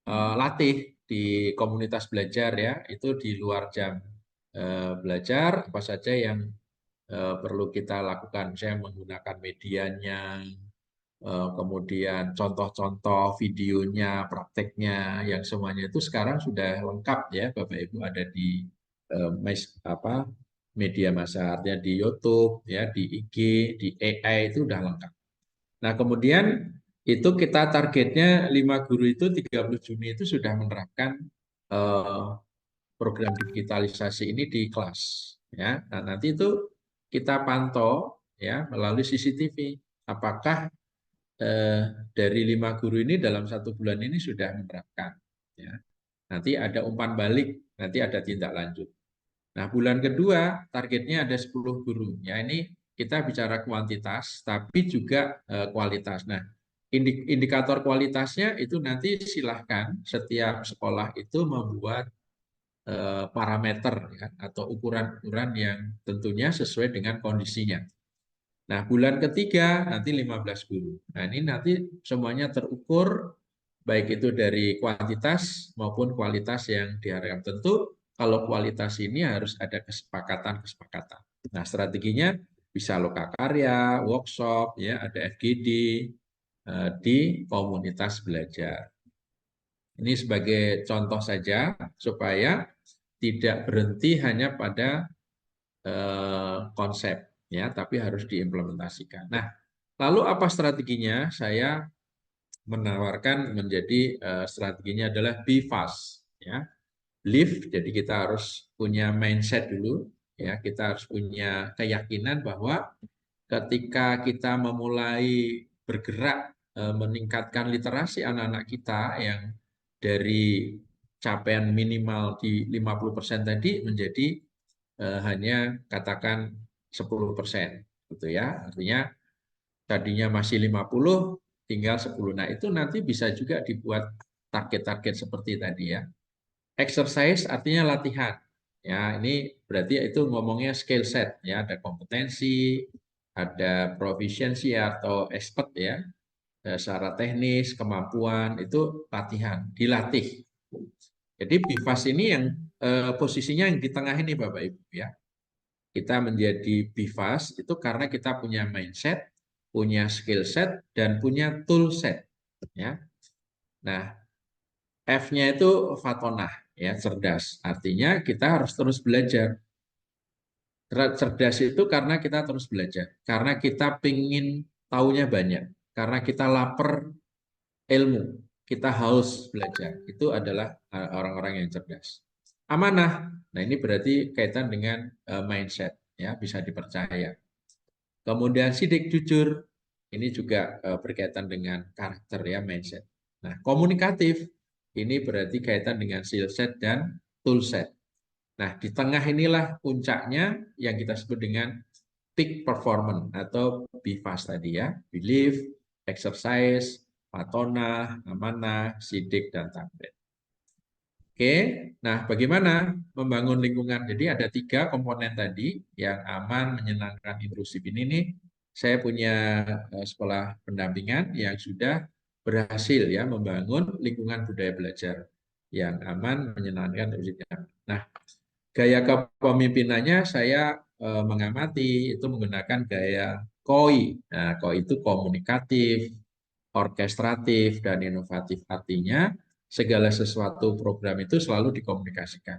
latih di komunitas belajar ya, itu di luar jam belajar apa saja yang perlu kita lakukan, misalnya menggunakan medianya, kemudian contoh-contoh videonya, prakteknya, yang semuanya itu sekarang sudah lengkap ya Bapak Ibu, ada di media massa, artinya di YouTube, ya, di IG, di AI itu sudah lengkap. Nah kemudian itu kita targetnya 5 guru itu 30 Juni itu sudah menerapkan program digitalisasi ini di kelas. Ya, nah nanti itu kita pantau ya melalui CCTV. Apakah dari 5 guru ini dalam 1 bulan ini sudah menerapkan. Ya. Nanti ada umpan balik, nanti ada tindak lanjut. Nah bulan kedua targetnya ada 10 guru. Ya ini kita bicara kuantitas, tapi juga kualitas. Nah indikator kualitasnya itu nanti silahkan setiap sekolah itu membuat parameter ya, atau ukuran-ukuran yang tentunya sesuai dengan kondisinya. Nah, bulan ketiga nanti 15 guru. Nah, ini nanti semuanya terukur baik itu dari kuantitas maupun kualitas yang diharapkan. Tentu kalau kualitas ini harus ada kesepakatan-kesepakatan. Nah, strateginya bisa lokakarya, workshop, ya, ada FGD di komunitas belajar. Ini sebagai contoh saja supaya tidak berhenti hanya pada konsep ya, tapi harus diimplementasikan. Nah, lalu apa strateginya? Saya menawarkan menjadi strateginya adalah be fast ya. Believe, jadi kita harus punya mindset dulu ya, kita harus punya keyakinan bahwa ketika kita memulai bergerak meningkatkan literasi anak-anak kita yang dari capaian minimal di 50% tadi menjadi hanya katakan 10% gitu ya. Artinya tadinya masih 50 tinggal 10. Nah, itu nanti bisa juga dibuat target-target seperti tadi ya. Exercise artinya latihan. Ya, ini berarti itu ngomongnya skill set ya, ada kompetensi, ada proficiency atau expert ya, secara teknis, kemampuan itu latihan, dilatih. Jadi BIFAS ini yang posisinya yang di tengah ini Bapak Ibu ya. Kita menjadi BIFAS itu karena kita punya mindset, punya skill set dan punya tool set ya. Nah, F-nya itu fatonah ya, cerdas. Artinya kita harus terus belajar. Cerdas itu karena kita terus belajar, karena kita pingin taunya banyak, karena kita lapar ilmu, kita haus belajar. Itu adalah orang-orang yang cerdas. Amanah. Nah, ini berarti kaitan dengan mindset ya, bisa dipercaya. Kemudian sidik jujur, ini juga berkaitan dengan karakter ya, mindset. Nah, komunikatif, ini berarti kaitan dengan skill set dan tool set. Nah, di tengah inilah puncaknya yang kita sebut dengan peak performance atau BIFAS tadi ya. Belief, exercise, patona, amanah, sidik, dan takbir. Oke, nah bagaimana membangun lingkungan? Jadi ada 3 komponen tadi yang aman, menyenangkan, inklusif ini nih. Saya punya sekolah pendampingan yang sudah berhasil ya membangun lingkungan budaya belajar yang aman, menyenangkan, inklusif. Nah, gaya kepemimpinannya saya mengamati itu menggunakan gaya KOI. Nah, KOI itu komunikatif, orkestratif, dan inovatif. Artinya segala sesuatu program itu selalu dikomunikasikan.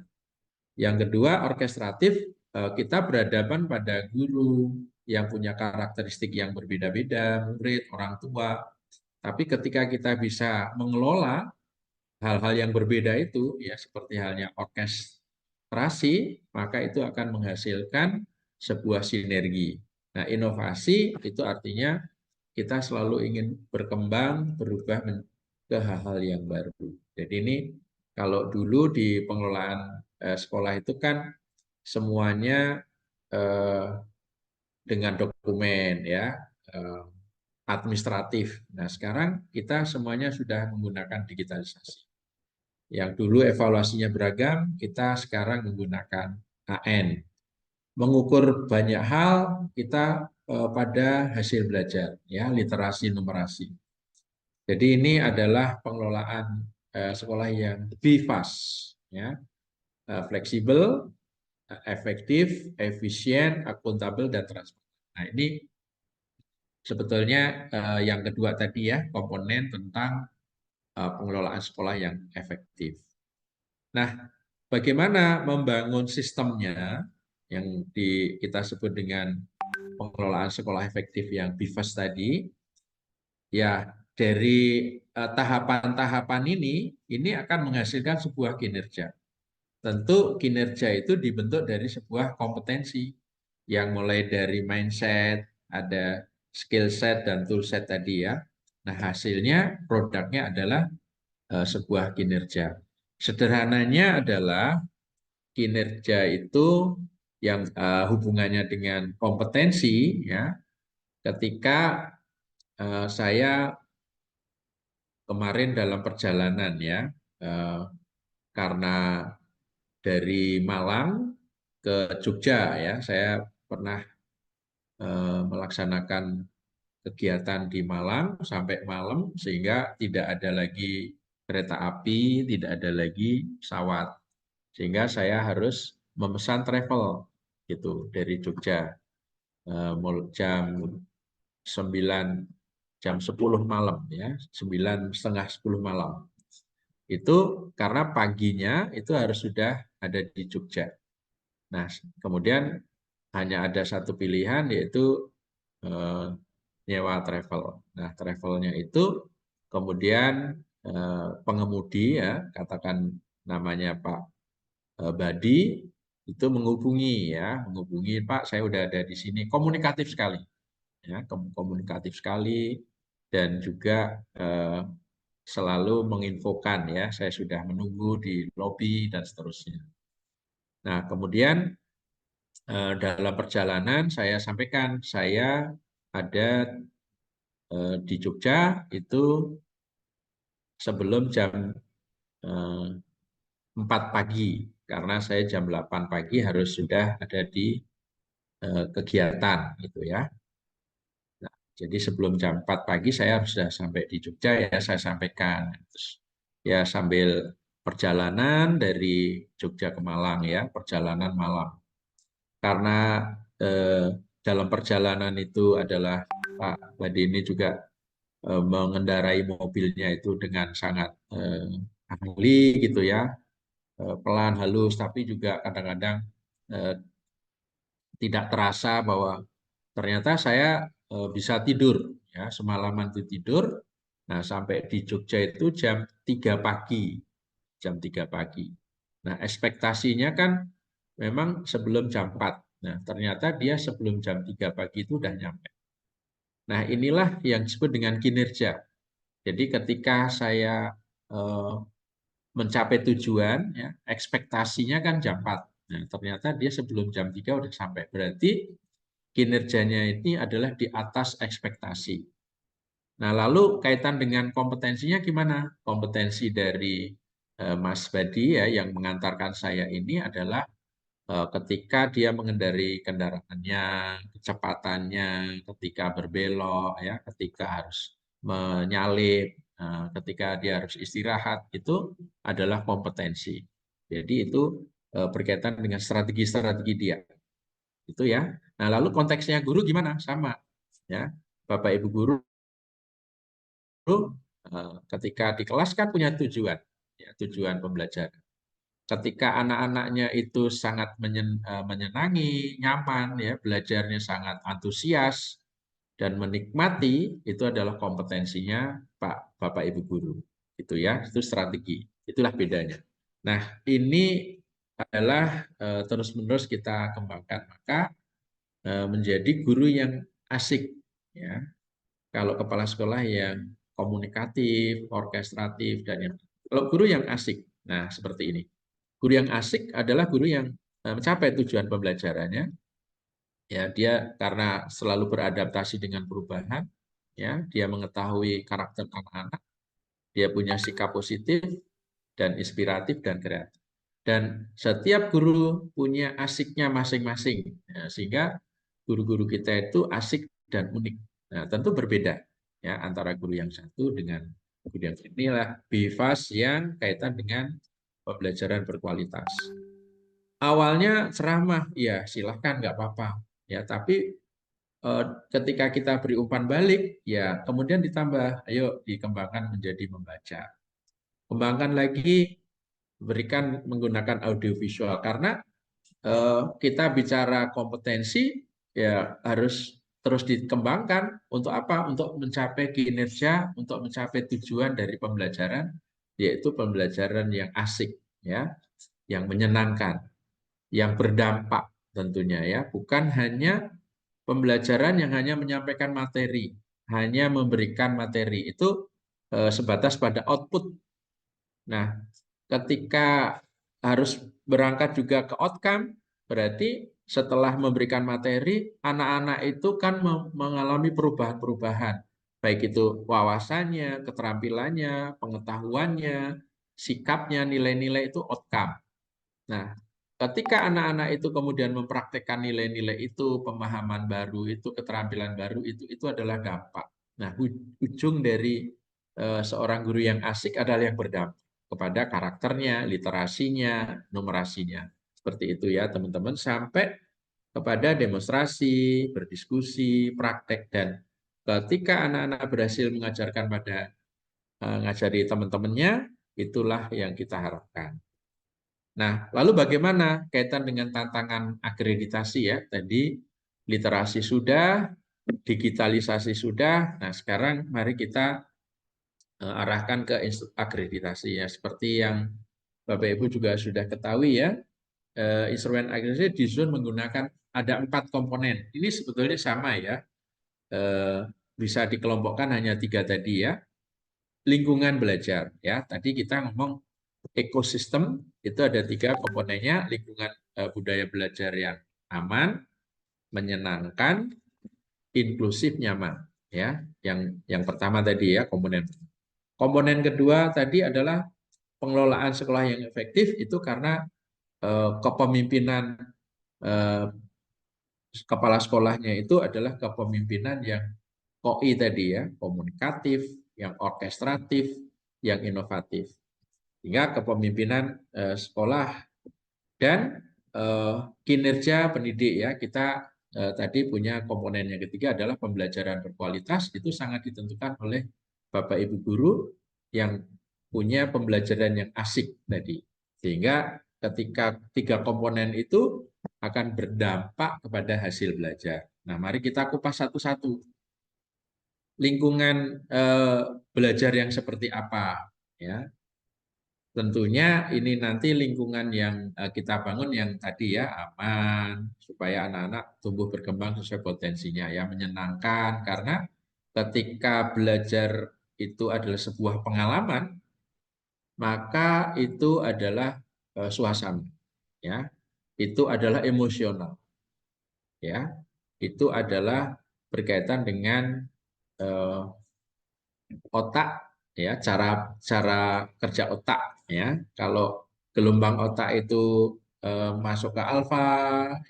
Yang kedua, orkestratif, kita berhadapan pada guru yang punya karakteristik yang berbeda-beda, murid, orang tua. Tapi ketika kita bisa mengelola hal-hal yang berbeda itu, ya seperti halnya orkestrasi, maka itu akan menghasilkan sebuah sinergi. Nah, inovasi itu artinya kita selalu ingin berkembang, berubah ke hal-hal yang baru. Jadi ini kalau dulu di pengelolaan sekolah itu kan semuanya dengan dokumen ya, administratif. Nah, sekarang kita semuanya sudah menggunakan digitalisasi. Yang dulu evaluasinya beragam, kita sekarang menggunakan AN. Mengukur banyak hal, kita pada hasil belajar, ya, literasi numerasi. Jadi ini adalah pengelolaan sekolah yang BIFAS, ya, fleksibel, efektif, efisien, akuntabel, dan transparan. Nah, ini sebetulnya yang kedua tadi ya, komponen tentang pengelolaan sekolah yang efektif. Nah, bagaimana membangun sistemnya yang kita sebut dengan pengelolaan sekolah efektif yang BIFAS tadi? Ya, dari tahapan-tahapan ini akan menghasilkan sebuah kinerja. Tentu kinerja itu dibentuk dari sebuah kompetensi yang mulai dari mindset, ada skill set dan tool set tadi ya. Nah, hasilnya produknya adalah sebuah kinerja. Sederhananya adalah kinerja itu yang hubungannya dengan kompetensi ya. Ketika saya kemarin dalam perjalanan ya, karena dari Malang ke Jogja ya, saya pernah melaksanakan kegiatan di Malang sampai malam sehingga tidak ada lagi kereta api, tidak ada lagi pesawat. Sehingga saya harus memesan travel gitu dari Jogja jam 10 malam ya, 9:30 malam. Itu karena paginya itu harus sudah ada di Jogja. Nah, kemudian hanya ada satu pilihan, yaitu nyewa travel. Nah, travelnya itu kemudian pengemudi, ya, katakan namanya Pak Badi, itu menghubungi, Pak, saya udah ada di sini, komunikatif sekali, ya, komunikatif sekali, dan juga selalu menginfokan, ya, saya sudah menunggu di lobi dan seterusnya. Nah, kemudian dalam perjalanan saya sampaikan, saya ada di Jogja itu sebelum jam 4 pagi, karena saya jam 8 pagi harus sudah ada di kegiatan gitu ya. Nah, jadi sebelum jam 4 pagi saya harus sudah sampai di Jogja, ya, saya sampaikan. Terus, ya, sambil perjalanan dari Jogja ke Malang, ya, perjalanan malam. Karena dalam perjalanan itu adalah Pak Badi ini juga mengendarai mobilnya itu dengan sangat ahli gitu ya, pelan, halus, tapi juga kadang-kadang tidak terasa bahwa ternyata saya bisa tidur, ya, semalaman itu tidur. Nah, sampai di Jogja itu jam 3 pagi, jam 3 pagi. Nah, ekspektasinya kan memang sebelum jam 4. Nah, ternyata dia sebelum jam 3 pagi itu udah nyampe. Nah, inilah yang disebut dengan kinerja. Jadi ketika saya mencapai tujuan, ya, ekspektasinya kan jam 4. Nah, ternyata dia sebelum jam 3 udah sampai. Berarti kinerjanya ini adalah di atas ekspektasi. Nah, lalu kaitan dengan kompetensinya gimana? Kompetensi dari Mas Badi, ya, yang mengantarkan saya ini adalah ketika dia mengendarai kendaraannya, kecepatannya, ketika berbelok, ya, ketika harus menyalip, ketika dia harus istirahat, itu adalah kompetensi. Jadi itu berkaitan dengan strategi-strategi dia. Itu ya. Nah, lalu konteksnya guru gimana? Sama, ya. Bapak Ibu guru ketika di kelas kan punya tujuan, ya, tujuan pembelajaran. Ketika anak-anaknya itu sangat menyenangi, nyaman, ya, belajarnya sangat antusias dan menikmati, itu adalah kompetensinya Bapak Ibu guru. Itu ya, itu strategi. Itulah bedanya. Nah, ini adalah terus-menerus kita kembangkan, maka menjadi guru yang asik, ya. Kalau kepala sekolah yang komunikatif, orkestratif, dan yang kalau guru yang asik. Nah, seperti ini. Guru yang asik adalah guru yang mencapai tujuan pembelajarannya. Ya, dia karena selalu beradaptasi dengan perubahan, ya, dia mengetahui karakter anak-anak, dia punya sikap positif dan inspiratif dan kreatif. Dan setiap guru punya asiknya masing-masing, ya, sehingga guru-guru kita itu asik dan unik. Nah, tentu berbeda, ya, antara guru yang satu dengan guru yang inilah BIFAS yang kaitan dengan pembelajaran berkualitas. Awalnya ceramah, ya silahkan, nggak apa-apa, ya, tapi ketika kita beri umpan balik, ya kemudian ditambah, ayo dikembangkan menjadi membaca. Kembangkan lagi, berikan menggunakan audiovisual, karena kita bicara kompetensi, ya harus terus dikembangkan. Untuk apa? Untuk mencapai kinerja, untuk mencapai tujuan dari pembelajaran, yaitu pembelajaran yang asik, ya, yang menyenangkan, yang berdampak tentunya, ya, bukan hanya pembelajaran yang hanya menyampaikan materi, hanya memberikan materi, itu sebatas pada output. Nah, ketika harus berangkat juga ke outcome, berarti setelah memberikan materi, anak-anak itu kan mengalami perubahan-perubahan, baik itu wawasannya, keterampilannya, pengetahuannya, sikapnya, nilai-nilai, itu outcome. Nah, ketika anak-anak itu kemudian mempraktekkan nilai-nilai itu, pemahaman baru itu, keterampilan baru itu adalah dampak. Nah, ujung dari seorang guru yang asik adalah yang berdampak kepada karakternya, literasinya, numerasinya. Seperti itu ya teman-teman, sampai kepada demonstrasi, berdiskusi, praktek, dan ketika anak-anak berhasil mengajarkan pada ngajari teman-temannya, itulah yang kita harapkan. Nah, lalu bagaimana kaitan dengan tantangan akreditasi ya? Tadi literasi sudah, digitalisasi sudah. Nah, sekarang mari kita arahkan ke akreditasi ya. Seperti yang Bapak Ibu juga sudah ketahui ya, instrumen akreditasi disusun menggunakan ada 4 komponen. Ini sebetulnya sama ya, bisa dikelompokkan hanya 3 tadi ya. Lingkungan belajar ya. Tadi kita ngomong ekosistem itu ada 3 komponennya, lingkungan budaya belajar yang aman, menyenangkan, inklusif, nyaman ya. Yang pertama tadi ya komponen. Komponen kedua tadi adalah pengelolaan sekolah yang efektif itu karena kepemimpinan kepala sekolahnya itu adalah kepemimpinan yang KOI tadi ya, komunikatif, yang orkestratif, yang inovatif. Sehingga kepemimpinan sekolah dan kinerja pendidik ya, kita tadi punya komponen yang ketiga adalah pembelajaran berkualitas, itu sangat ditentukan oleh Bapak Ibu guru yang punya pembelajaran yang asik tadi. Sehingga ketika 3 komponen itu akan berdampak kepada hasil belajar. Nah, mari kita kupas satu-satu. Lingkungan belajar yang seperti apa ya? Tentunya ini nanti lingkungan yang kita bangun yang tadi ya aman supaya anak-anak tumbuh berkembang sesuai potensinya ya, menyenangkan karena ketika belajar itu adalah sebuah pengalaman maka itu adalah suasana ya, itu adalah emosional ya, itu adalah berkaitan dengan otak ya, cara kerja otak ya. Kalau gelombang otak itu masuk ke alfa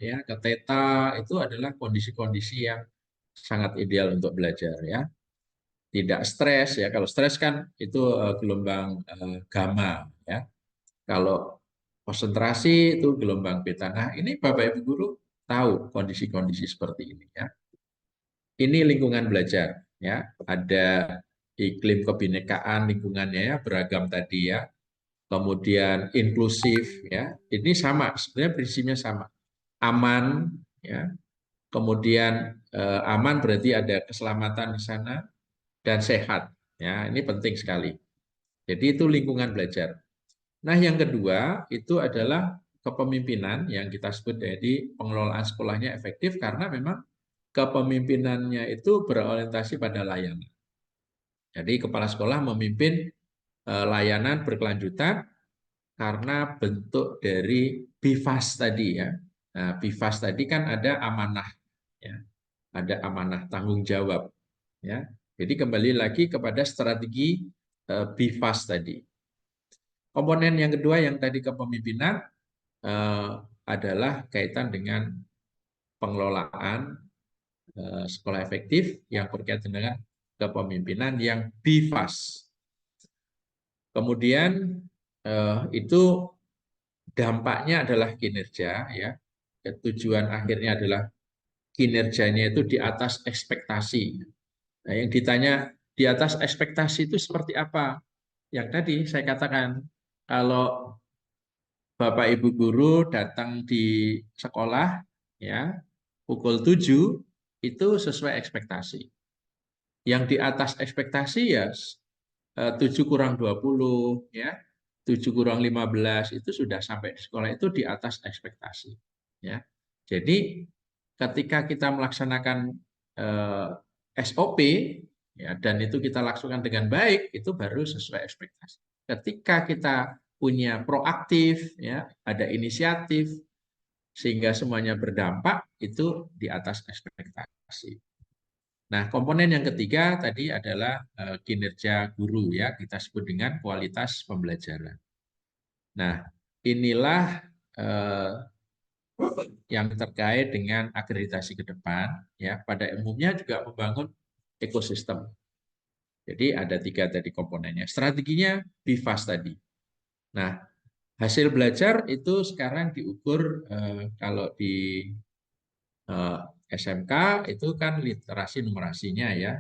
ya, ke theta, itu adalah kondisi-kondisi yang sangat ideal untuk belajar ya. Tidak stres ya. Kalau stres kan itu gelombang gamma ya. Kalau konsentrasi itu gelombang beta. Nah, ini Bapak Ibu guru tahu kondisi-kondisi seperti ini ya. Ini lingkungan belajar ya. Ada iklim kebinekaan lingkungannya ya, beragam tadi ya. Kemudian inklusif ya. Ini sama, sebenarnya prinsipnya sama. Aman ya. Kemudian aman berarti ada keselamatan di sana dan sehat ya. Ini penting sekali. Jadi itu lingkungan belajar. Nah, yang kedua itu adalah kepemimpinan yang kita sebut jadi pengelolaan sekolahnya efektif karena memang kepemimpinannya itu berorientasi pada layanan. Jadi kepala sekolah memimpin layanan berkelanjutan karena bentuk dari BIFAS tadi ya. Nah, BIFAS tadi kan ada amanah ya. Ada amanah tanggung jawab ya. Jadi kembali lagi kepada strategi BIFAS tadi. Komponen yang kedua yang tadi kepemimpinan adalah kaitan dengan pengelolaan sekolah efektif yang berkaitan dengan kepemimpinan yang BIFAS. Kemudian itu dampaknya adalah kinerja ya. Tujuan akhirnya adalah kinerjanya itu di atas ekspektasi. Nah, yang ditanya di atas ekspektasi itu seperti apa? Yang tadi saya katakan, kalau Bapak Ibu guru datang di sekolah ya pukul 7 itu sesuai ekspektasi. Yang di atas ekspektasi ya 7 kurang 20 ya, 7 kurang 15 itu sudah sampai di sekolah itu di atas ekspektasi ya. Jadi ketika kita melaksanakan SOP ya, dan itu kita laksanakan dengan baik, itu baru sesuai ekspektasi. Ketika kita punya proaktif ya, ada inisiatif sehingga semuanya berdampak, itu di atas ekspektasi. Nah, komponen yang ketiga tadi adalah kinerja guru ya, kita sebut dengan kualitas pembelajaran. Nah, inilah yang terkait dengan akreditasi ke depan ya, pada umumnya juga membangun ekosistem. Jadi ada 3 tadi komponennya. Strateginya BIFAS tadi. Nah, hasil belajar itu sekarang diukur kalau di SMK itu kan literasi numerasinya ya.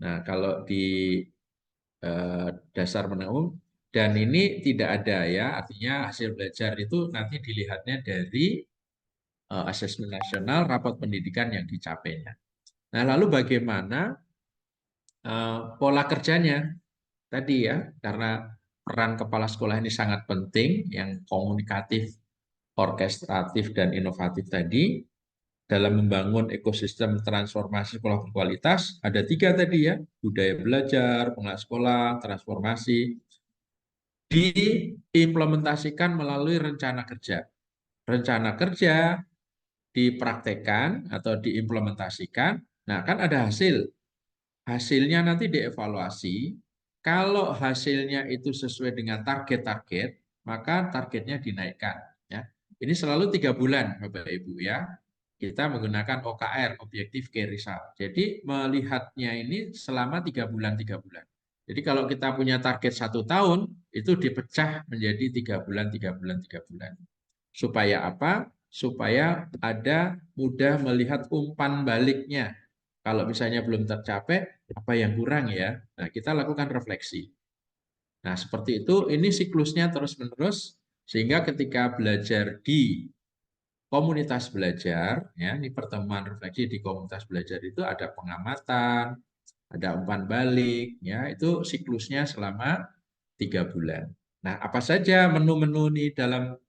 Nah, kalau di dasar menengah umum Dan ini tidak ada ya, artinya hasil belajar itu nanti dilihatnya dari asesmen nasional, rapot pendidikan yang dicapainya. Nah, lalu bagaimana pola kerjanya tadi ya, karena peran kepala sekolah ini sangat penting, yang komunikatif, orkestratif, dan inovatif tadi, dalam membangun ekosistem transformasi sekolah berkualitas, ada 3 tadi ya, budaya belajar, pengelola sekolah, transformasi, diimplementasikan melalui rencana kerja. Rencana kerja dipraktekkan atau diimplementasikan, nah kan ada hasil. Hasilnya nanti dievaluasi. Kalau hasilnya itu sesuai dengan target-target, maka targetnya dinaikkan. Ya. Ini selalu 3 bulan, Bapak Ibu ya. Kita menggunakan OKR, Objective Key Result. Jadi melihatnya ini selama 3 bulan, 3 bulan. Jadi kalau kita punya target 1 tahun, itu dipecah menjadi 3 bulan, 3 bulan, 3 bulan. Supaya apa? Supaya ada mudah melihat umpan baliknya. Kalau misalnya belum tercapai, apa yang kurang ya? Nah, kita lakukan refleksi. Nah, seperti itu, ini siklusnya terus-menerus, sehingga ketika belajar di komunitas belajar, ya, ini pertemuan refleksi di komunitas belajar itu ada pengamatan, ada umpan balik, ya, itu siklusnya selama 3 bulan. Nah, apa saja menu-menu nih dalam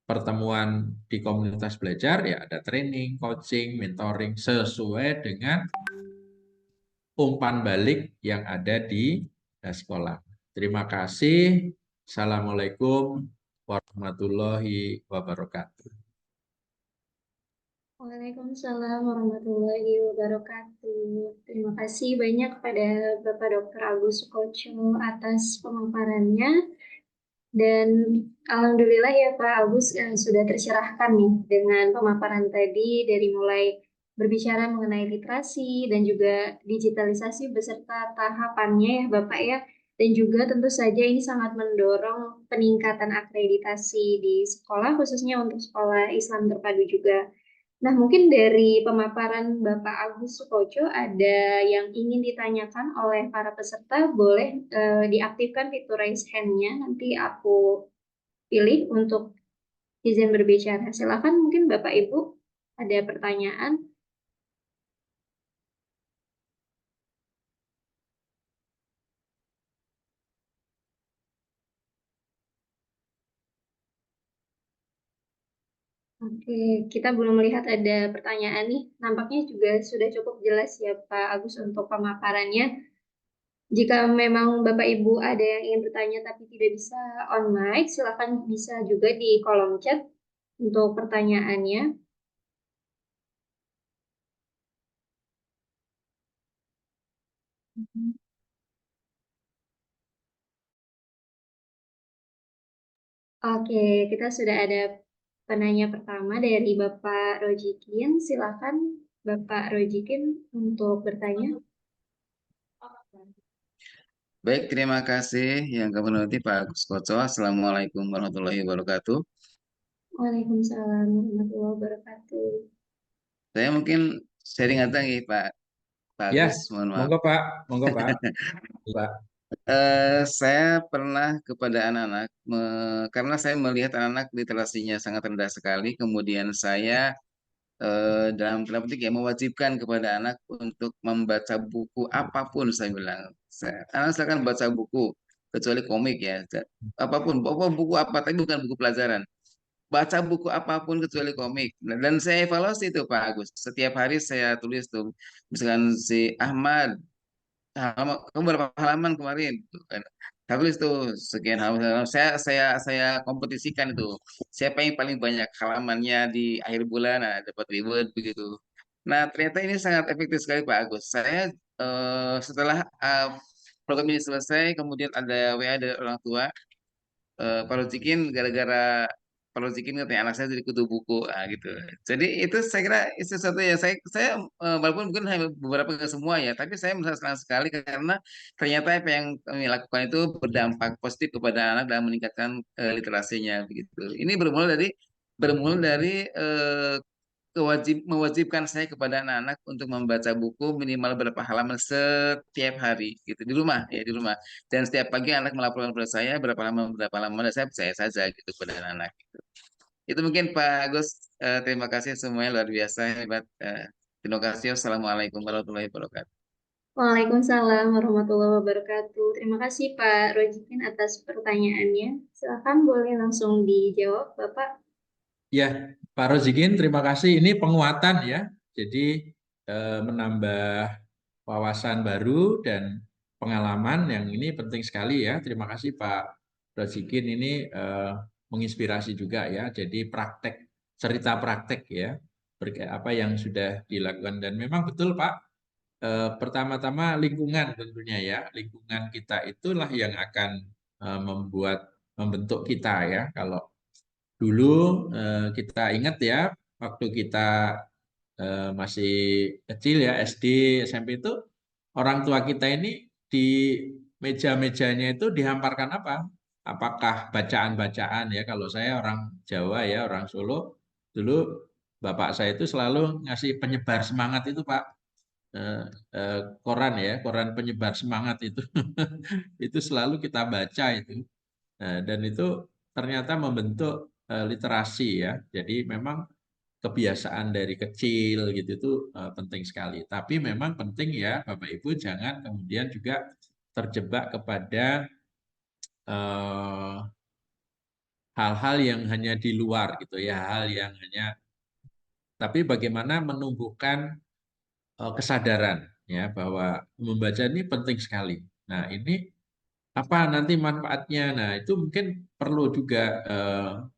pertemuan di komunitas belajar? Ya, ada training, coaching, mentoring, sesuai dengan umpan balik yang ada di sekolah. Terima kasih. Assalamualaikum warahmatullahi wabarakatuh. Waalaikumsalam warahmatullahi wabarakatuh. Terima kasih banyak pada Bapak Dr. Agus Koco atas pemaparannya. Dan alhamdulillah ya Pak Agus sudah tercerahkan nih dengan pemaparan tadi dari mulai berbicara mengenai literasi dan juga digitalisasi beserta tahapannya ya Bapak ya. Dan juga tentu saja ini sangat mendorong peningkatan akreditasi di sekolah khususnya untuk sekolah Islam terpadu juga. Nah, mungkin dari pemaparan Bapak Agus Sukoco ada yang ingin ditanyakan oleh para peserta, boleh diaktifkan fitur raise hand-nya. Nanti aku pilih untuk izin berbicara. Silakan mungkin Bapak Ibu ada pertanyaan. Oke, kita belum melihat ada pertanyaan nih. Nampaknya juga sudah cukup jelas ya Pak Agus untuk pemaparannya. Jika memang Bapak Ibu ada yang ingin bertanya tapi tidak bisa on mic, silakan bisa juga di kolom chat untuk pertanyaannya. Oke, kita sudah ada penanya pertama dari Bapak Rojikin. Silakan Bapak Rojikin untuk bertanya. Baik, terima kasih yang kami hormati Pak Agus Koco. Assalamualaikum warahmatullahi wabarakatuh. Waalaikumsalam warahmatullahi wabarakatuh. Saya mungkin sharing aja nih Pak Ya, Agus, mohon maaf. monggo Pak, monggo Pak. Pak. Saya pernah kepada anak-anak, karena saya melihat anak-anak literasinya sangat rendah sekali, kemudian saya dalam tanda petik ya mewajibkan kepada anak untuk membaca buku apapun. Saya bilang, anak silakan baca buku kecuali komik ya, apapun, buku apa, tapi bukan buku pelajaran. Baca buku apapun kecuali komik. Dan saya evaluasi itu Pak Agus. Setiap hari saya tulis tuh, misalkan si Ahmad, kamu berapa halaman kemarin? Tuh kan. Saya tulis tuh sekian halaman. Saya kompetisikan itu. Siapa yang paling banyak halamannya di akhir bulan, nah, dapat reward begitu. Nah, ternyata ini sangat efektif sekali Pak Agus. Saya setelah program ini selesai, kemudian ada WA dari orang tua, Pak Rojikin gara-gara Pak Rojikin katanya anak saya jadi kutu buku, gitu. Jadi itu saya kira itu sesuatu yang saya walaupun mungkin hanya beberapa nggak semua ya, tapi saya merasa senang sekali karena ternyata apa yang kami lakukan itu berdampak positif kepada anak dalam meningkatkan literasinya begitu. Ini bermula dari mewajibkan saya kepada anak-anak untuk membaca buku minimal berapa halaman setiap hari gitu di rumah ya di rumah. Dan setiap pagi anak melaporkan kepada saya berapa halaman dan saya percaya saja gitu kepada anak-anak. Itu mungkin Pak Agus. Terima kasih semuanya luar biasa hebat. Terima kasih. Wassalamualaikum warahmatullahi wabarakatuh. Waalaikumsalam warahmatullahi wabarakatuh. Terima kasih Pak Rojikin atas pertanyaannya. Silakan boleh langsung dijawab, Bapak. Ya, Pak Rozikin, terima kasih. Ini penguatan ya. Jadi menambah wawasan baru dan pengalaman yang ini penting sekali ya. Terima kasih Pak Rozikin. Ini menginspirasi juga ya. Jadi praktek, cerita praktek ya. Apa yang sudah dilakukan. Dan memang betul Pak, pertama-tama lingkungan tentunya ya. Lingkungan kita itulah yang akan membentuk kita ya. Kalau dulu kita ingat ya, waktu kita masih kecil ya, SD, SMP itu orang tua kita ini di meja-mejanya itu dihamparkan apa? Apakah bacaan-bacaan ya? Kalau saya orang Jawa ya, orang Solo, dulu bapak saya itu selalu ngasih penyebar semangat itu Pak. Koran ya, koran penyebar semangat itu. Itu selalu kita baca itu. Dan itu ternyata membentuk literasi ya. Jadi memang kebiasaan dari kecil gitu itu penting sekali. Tapi memang penting ya Bapak Ibu jangan kemudian juga terjebak kepada hal-hal yang hanya di luar gitu ya, hal yang hanya. Tapi bagaimana menumbuhkan kesadaran ya bahwa membaca ini penting sekali. Nah ini apa nanti manfaatnya? Nah, itu mungkin perlu juga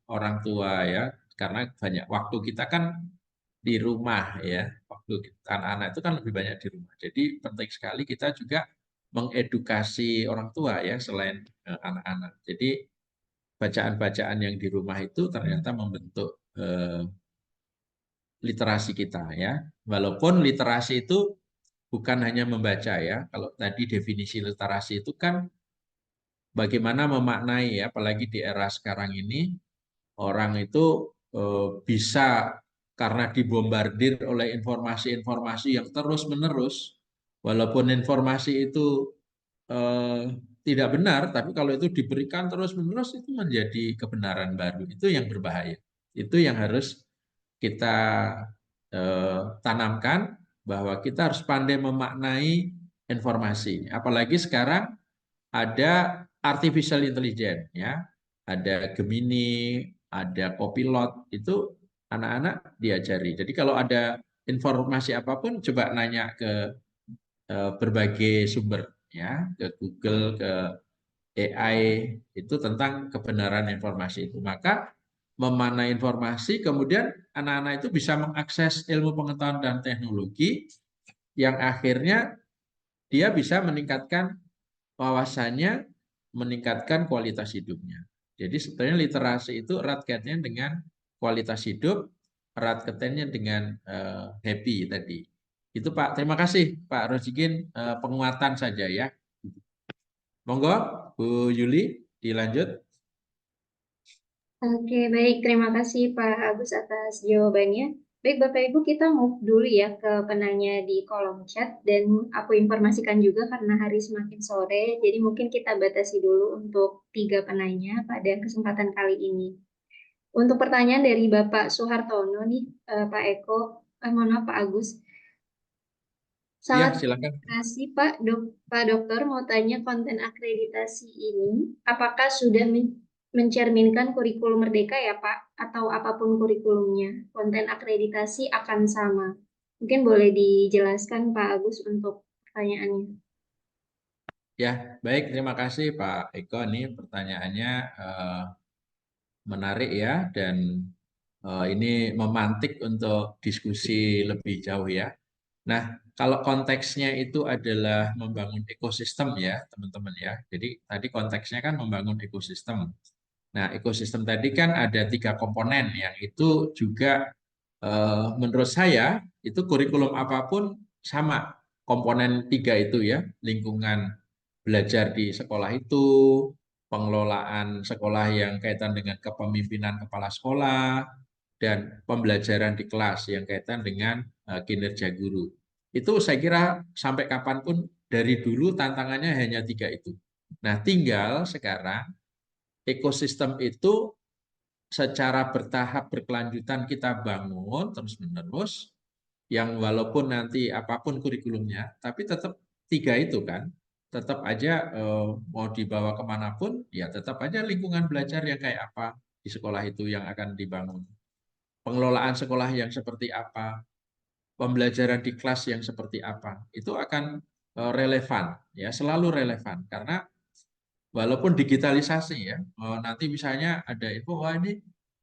orang tua ya, karena banyak waktu kita kan di rumah ya, waktu anak-anak itu kan lebih banyak di rumah. Jadi penting sekali kita juga mengedukasi orang tua ya, selain anak-anak. Jadi bacaan-bacaan yang di rumah itu ternyata membentuk literasi kita ya. Walaupun literasi itu bukan hanya membaca ya. Kalau tadi definisi literasi itu kan bagaimana memaknai ya, apalagi di era sekarang ini orang itu bisa karena dibombardir oleh informasi-informasi yang terus-menerus, walaupun informasi itu tidak benar, tapi kalau itu diberikan terus-menerus itu menjadi kebenaran baru. Itu yang berbahaya. Itu yang harus kita tanamkan bahwa kita harus pandai memaknai informasi. Apalagi sekarang ada artificial intelligence ya, ada Gemini, ada Copilot, itu anak-anak diajari. Jadi kalau ada informasi apapun coba nanya ke berbagai sumber ya, ke Google, ke AI itu tentang kebenaran informasi itu. Maka memanai informasi, kemudian anak-anak itu bisa mengakses ilmu pengetahuan dan teknologi yang akhirnya dia bisa meningkatkan wawasannya, meningkatkan kualitas hidupnya. Jadi sebenarnya literasi itu erat kaitannya dengan kualitas hidup, erat kaitannya dengan happy tadi. Itu Pak, terima kasih Pak Rozikin, penguatan saja ya. Monggo Bu Yuli dilanjut. Oke, baik. Terima kasih Pak Agus atas jawabannya. Baik, Bapak Ibu, kita move dulu ya ke penanya di kolom chat. Dan aku informasikan juga karena hari semakin sore, jadi mungkin kita batasi dulu untuk 3 penanya pada kesempatan kali ini. Untuk pertanyaan dari Bapak Suhartono nih, Pak Eko, mohon maaf Pak Agus. Ya, Sangat silakan. terima kasih Pak Dokter, mau tanya konten akreditasi ini, apakah sudah mencerminkan kurikulum merdeka ya Pak? Atau apapun kurikulumnya, konten akreditasi akan sama? Mungkin boleh dijelaskan Pak Agus untuk pertanyaannya. Ya, baik. Terima kasih Pak Eko. Ini pertanyaannya menarik ya, dan ini memantik untuk diskusi lebih jauh ya. Nah, kalau konteksnya itu adalah membangun ekosistem ya, teman-teman ya. Jadi tadi konteksnya kan membangun ekosistem. Nah, ekosistem tadi kan ada 3 komponen yang itu juga menurut saya itu kurikulum apapun sama komponen 3 itu ya, lingkungan belajar di sekolah itu, pengelolaan sekolah yang kaitan dengan kepemimpinan kepala sekolah, dan pembelajaran di kelas yang kaitan dengan kinerja guru. Itu saya kira sampai kapanpun dari dulu tantangannya hanya 3 itu. Nah, tinggal sekarang ekosistem itu secara bertahap berkelanjutan kita bangun terus-menerus, yang walaupun nanti apapun kurikulumnya, tapi tetap 3 itu kan, tetap aja mau dibawa kemanapun, ya tetap aja lingkungan belajar yang kayak apa di sekolah itu yang akan dibangun. Pengelolaan sekolah yang seperti apa, pembelajaran di kelas yang seperti apa, itu akan relevan, ya selalu relevan. Karena walaupun digitalisasi ya, nanti misalnya ada info, wah ini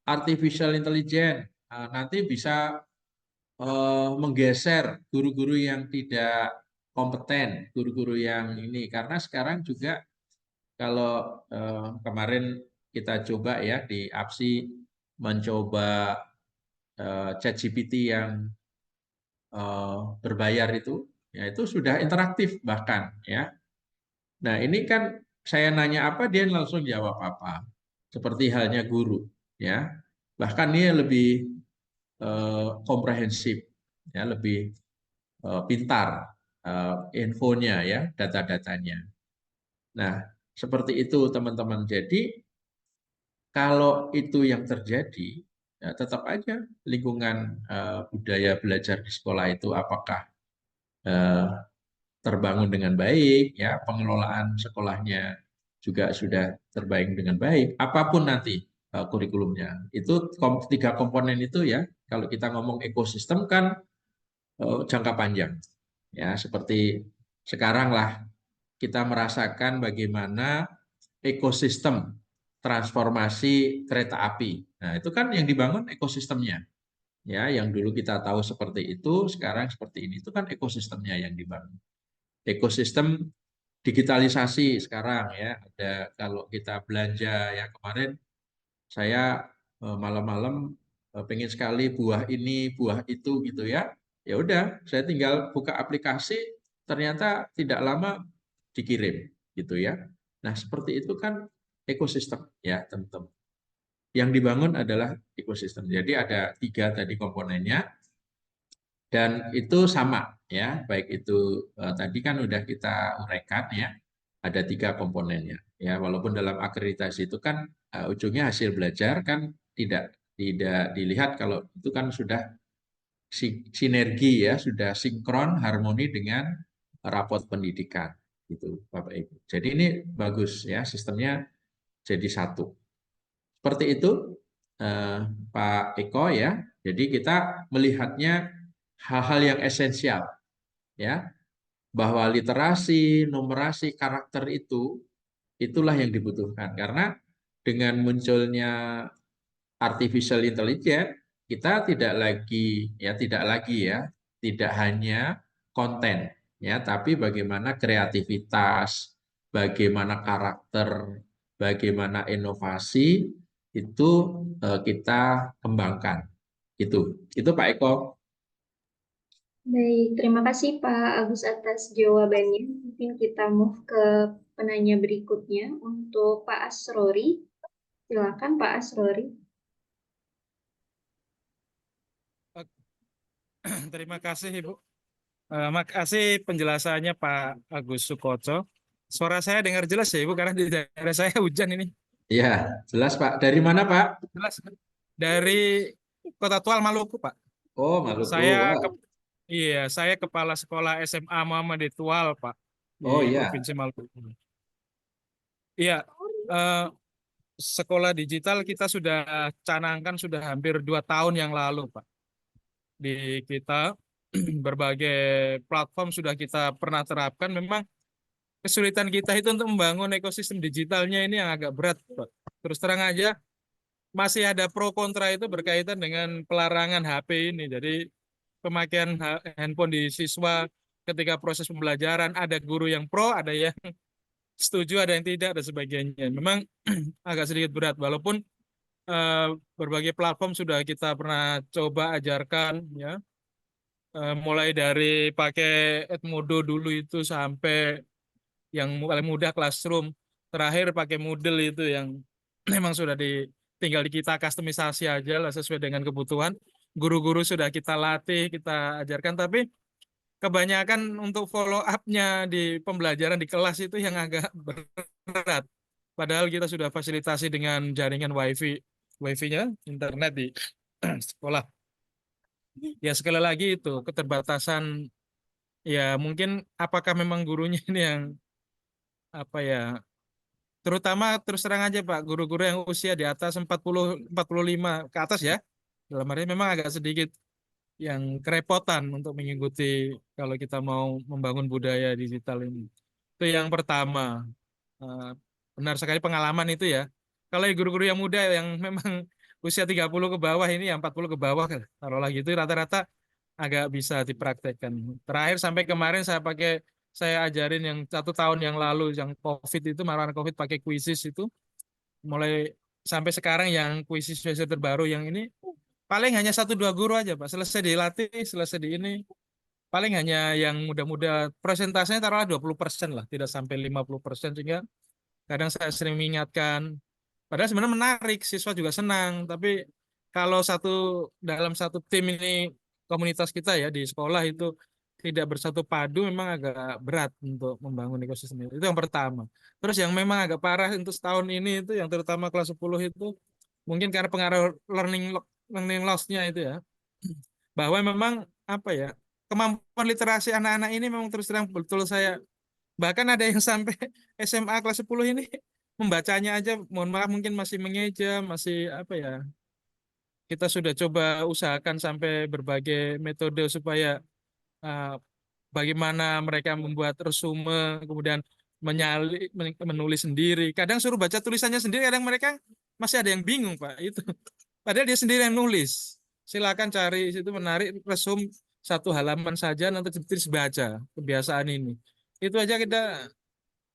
artificial intelligence, nanti bisa menggeser guru-guru yang tidak kompeten, guru-guru yang ini. Karena sekarang juga kalau kemarin kita coba ya di APSI mencoba ChatGPT yang berbayar itu, ya itu sudah interaktif bahkan ya. Nah ini kan saya nanya apa dia langsung jawab apa, seperti halnya guru ya. Bahkan dia lebih komprehensif, ya lebih pintar infonya ya, data-datanya. Nah seperti itu teman-teman. Jadi kalau itu yang terjadi, ya tetap aja lingkungan budaya belajar di sekolah itu apakah terbangun dengan baik, ya pengelolaan sekolahnya juga sudah terbangun dengan baik. Apapun nanti kurikulumnya, itu 3 komponen itu ya. Kalau kita ngomong ekosistem kan jangka panjang, ya seperti sekarang lah kita merasakan bagaimana ekosistem transformasi kereta api. Nah itu kan yang dibangun ekosistemnya. Ya, yang dulu kita tahu seperti itu, sekarang seperti ini. Itu kan ekosistemnya yang dibangun. Ekosistem digitalisasi sekarang ya. Ada kalau kita belanja ya kemarin saya malam-malam pengen sekali buah ini, buah itu gitu ya. Ya udah, saya tinggal buka aplikasi, ternyata tidak lama dikirim gitu ya. Nah, seperti itu kan ekosistem ya, teman-teman. Yang dibangun adalah ekosistem. Jadi ada 3 tadi komponennya. Dan itu sama ya, baik itu tadi kan udah kita uraikan ya, ada 3 komponennya. Ya, walaupun dalam akreditasi itu kan ujungnya hasil belajar kan tidak dilihat kalau itu kan sudah sinergi ya, sudah sinkron harmoni dengan rapot pendidikan gitu, Bapak Ibu. Jadi ini bagus ya, sistemnya jadi satu. Seperti itu Pak Eko ya. Jadi kita melihatnya hal-hal yang esensial ya, bahwa literasi, numerasi, karakter itu itulah yang dibutuhkan karena dengan munculnya artificial intelligence kita tidak hanya konten ya, tapi bagaimana kreativitas, bagaimana karakter, bagaimana inovasi itu kita kembangkan. Itu Pak Eko. Baik, terima kasih Pak Agus atas jawabannya. Mungkin kita move ke penanya berikutnya untuk Pak Asrori. Silakan Pak Asrori. Terima kasih Ibu. Makasih penjelasannya Pak Agus Sukoco. Suara saya dengar jelas ya Ibu, karena di daerah saya hujan ini. Iya, jelas Pak. Dari mana Pak? Jelas. Dari Kota Tual, Maluku Pak. Oh, Maluku. Saya kepala sekolah SMA Muhammad Tual Pak, Oh di iya. Provinsi Maluku. Iya, sekolah digital kita sudah canangkan sudah hampir 2 tahun yang lalu Pak. Di kita berbagai platform sudah kita pernah terapkan. Memang kesulitan kita itu untuk membangun ekosistem digitalnya ini yang agak berat, Pak. Terus terang aja, masih ada pro kontra itu berkaitan dengan pelarangan HP ini. Jadi pemakaian handphone di siswa ketika proses pembelajaran, ada guru yang pro, ada yang setuju, ada yang tidak, dan sebagainya. Memang agak sedikit berat, walaupun berbagai platform sudah kita pernah coba ajarkan, ya. Mulai dari pakai Edmodo dulu itu sampai yang paling mudah Classroom, terakhir pakai Moodle itu yang memang sudah tinggal kita kustomisasi aja lah sesuai dengan kebutuhan. Guru-guru sudah kita latih, kita ajarkan, tapi kebanyakan untuk follow up-nya di pembelajaran di kelas itu yang agak berat. Padahal kita sudah fasilitasi dengan jaringan wifi-nya, internet di sekolah. Ya sekali lagi itu keterbatasan, ya mungkin apakah memang gurunya ini yang apa ya, terutama terus terang aja Pak, guru-guru yang usia di atas 45 ke atas ya, dalam arti memang agak sedikit yang kerepotan untuk mengikuti kalau kita mau membangun budaya digital ini. Itu yang pertama. Eh, Benar sekali pengalaman itu ya. Kalau guru-guru yang muda yang memang usia 30 ke bawah ini, ya 40 ke bawah, taruhlah gitu, rata-rata agak bisa dipraktekkan. Terakhir sampai kemarin saya ajarin yang 1 tahun yang lalu, yang COVID itu, marahan COVID pakai quizzes itu, mulai sampai sekarang yang quizzes terbaru yang ini, paling hanya 1-2 guru aja Pak. Selesai dilatih, selesai di ini, paling hanya yang muda-muda, presentasinya taruhlah 20% lah, tidak sampai 50%, sehingga kadang saya sering mengingatkan, padahal sebenarnya menarik, siswa juga senang, tapi kalau dalam satu tim ini, komunitas kita ya di sekolah itu tidak bersatu padu, memang agak berat untuk membangun ekosistem itu. Itu yang pertama. Terus yang memang agak parah untuk setahun ini itu, yang terutama kelas 10 itu, mungkin karena pengaruh learning loss-nya itu ya, bahwa memang apa ya, kemampuan literasi anak-anak ini memang terus terang betul saya, bahkan ada yang sampai SMA kelas 10 ini membacanya aja, mohon maaf, mungkin masih mengeja, masih apa ya. Kita sudah coba usahakan sampai berbagai metode supaya uh, bagaimana mereka membuat resume, kemudian menulis sendiri. Kadang suruh baca tulisannya sendiri, kadang mereka masih ada yang bingung, Pak. Itu. Padahal dia sendiri yang nulis. Silakan cari situ, menarik resume 1 halaman saja, nanti terus baca kebiasaan ini. Itu aja kita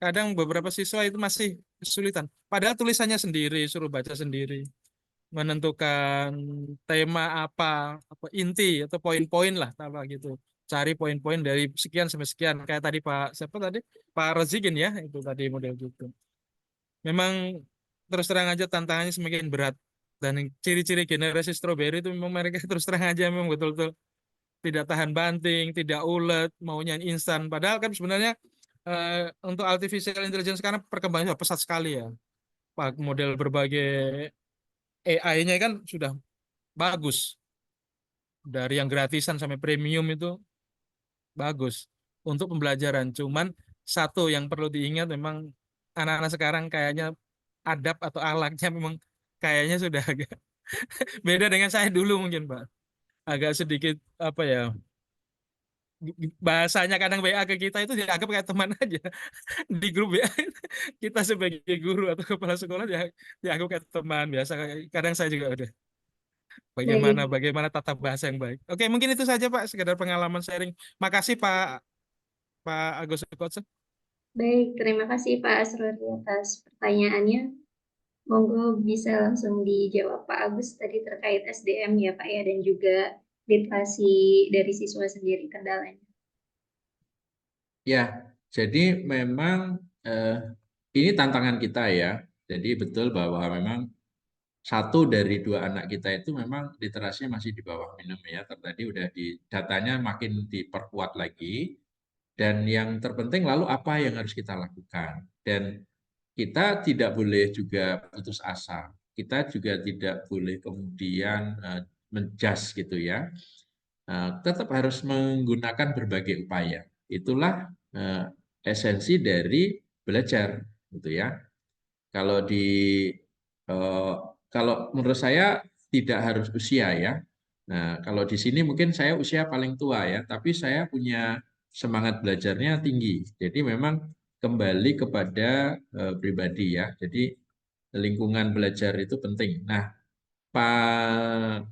kadang beberapa siswa itu masih kesulitan. Padahal tulisannya sendiri, suruh baca sendiri, menentukan tema apa inti atau poin-poin lah, apa gitu. Cari poin-poin dari sekian sampai sekian. Kayak tadi siapa tadi? Pak Rozikin ya, itu tadi model gitu. Memang terus terang aja tantangannya semakin berat. Dan ciri-ciri generasi strawberry itu memang mereka terus terang aja memang betul-betul tidak tahan banting, tidak ulet, maunya instan. Padahal kan sebenarnya untuk artificial intelligence sekarang perkembangannya pesat sekali ya. Pak, model berbagai AI-nya kan sudah bagus. Dari yang gratisan sampai premium itu bagus untuk pembelajaran. Cuman satu yang perlu diingat, memang anak-anak sekarang kayaknya adab atau akhlaknya memang kayaknya sudah agak beda dengan saya dulu mungkin Pak. Agak sedikit apa ya, bahasanya kadang WA ke kita itu dianggap kayak teman aja. Di grup WA kita sebagai guru atau kepala sekolah dianggap kayak teman biasa. Kadang saya juga udah Baik, bagaimana tata bahasa yang baik. Oke, mungkin itu saja Pak, sekedar pengalaman sharing. Makasih Pak Agus Koco. baik. Terima kasih Pak Asrori atas pertanyaannya. Monggo bisa langsung dijawab Pak Agus tadi terkait SDM ya Pak ya, dan juga literasi dari siswa sendiri kendalanya. Ya, jadi memang ini tantangan kita ya. Jadi betul bahwa memang 1 dari 2 anak kita itu memang literasinya masih di bawah minimum ya. Tadi udah datanya makin diperkuat lagi. Dan yang terpenting lalu apa yang harus kita lakukan. Dan kita tidak boleh juga putus asa. Kita juga tidak boleh kemudian menjudge gitu ya. Tetap harus menggunakan berbagai upaya. Itulah esensi dari belajar gitu ya. Kalau eh, kalau menurut saya tidak harus usia ya. Nah, kalau di sini mungkin saya usia paling tua ya, tapi saya punya semangat belajarnya tinggi. Jadi memang kembali kepada pribadi ya. Jadi lingkungan belajar itu penting. Nah, Pak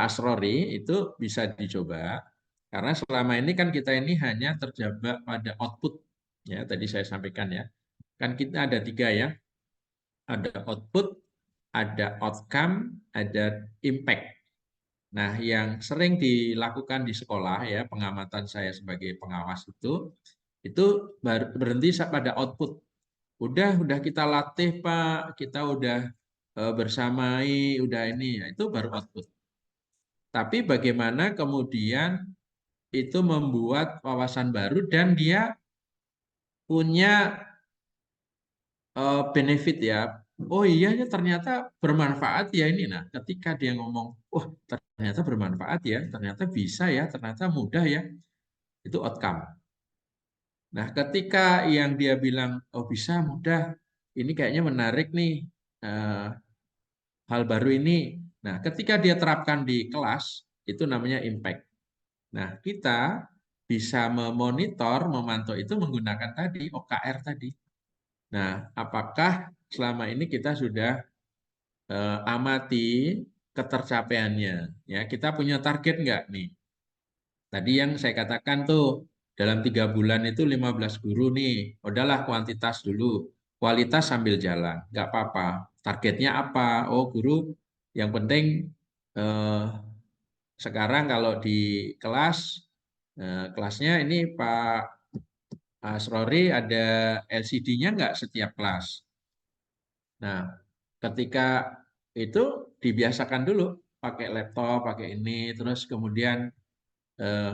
Asrori itu bisa dicoba karena selama ini kan kita ini hanya terjebak pada output ya. Tadi saya sampaikan ya. Kan kita ada 3 ya. Ada output, ada outcome, ada impact. Nah, yang sering dilakukan di sekolah ya, pengamatan saya sebagai pengawas itu berhenti pada output. Udah kita latih Pak, kita udah bersamai, udah ini, ya, itu baru output. Tapi bagaimana kemudian itu membuat wawasan baru dan dia punya benefit ya. Oh iya ya ternyata bermanfaat ya ini. Nah, ketika dia ngomong, oh ternyata bermanfaat ya, ternyata bisa ya, ternyata mudah ya, itu outcome. Nah, ketika yang dia bilang, oh bisa mudah, ini kayaknya menarik nih, eh, hal baru ini. Nah, ketika dia terapkan di kelas, itu namanya impact. Nah, kita bisa memonitor, memantau itu menggunakan tadi OKR tadi. Nah, apakah selama ini kita sudah amati ketercapaiannya? Ya, kita punya target nggak nih? Tadi yang saya katakan tuh, dalam 3 bulan itu 15 guru nih. Udahlah kuantitas dulu. Kualitas sambil jalan, nggak apa-apa. Targetnya apa? Oh, guru yang penting eh, sekarang kalau di kelas, kelasnya ini Pak Asrori ada LCD-nya nggak setiap kelas? Nah, ketika itu dibiasakan dulu pakai laptop, pakai ini, terus kemudian eh,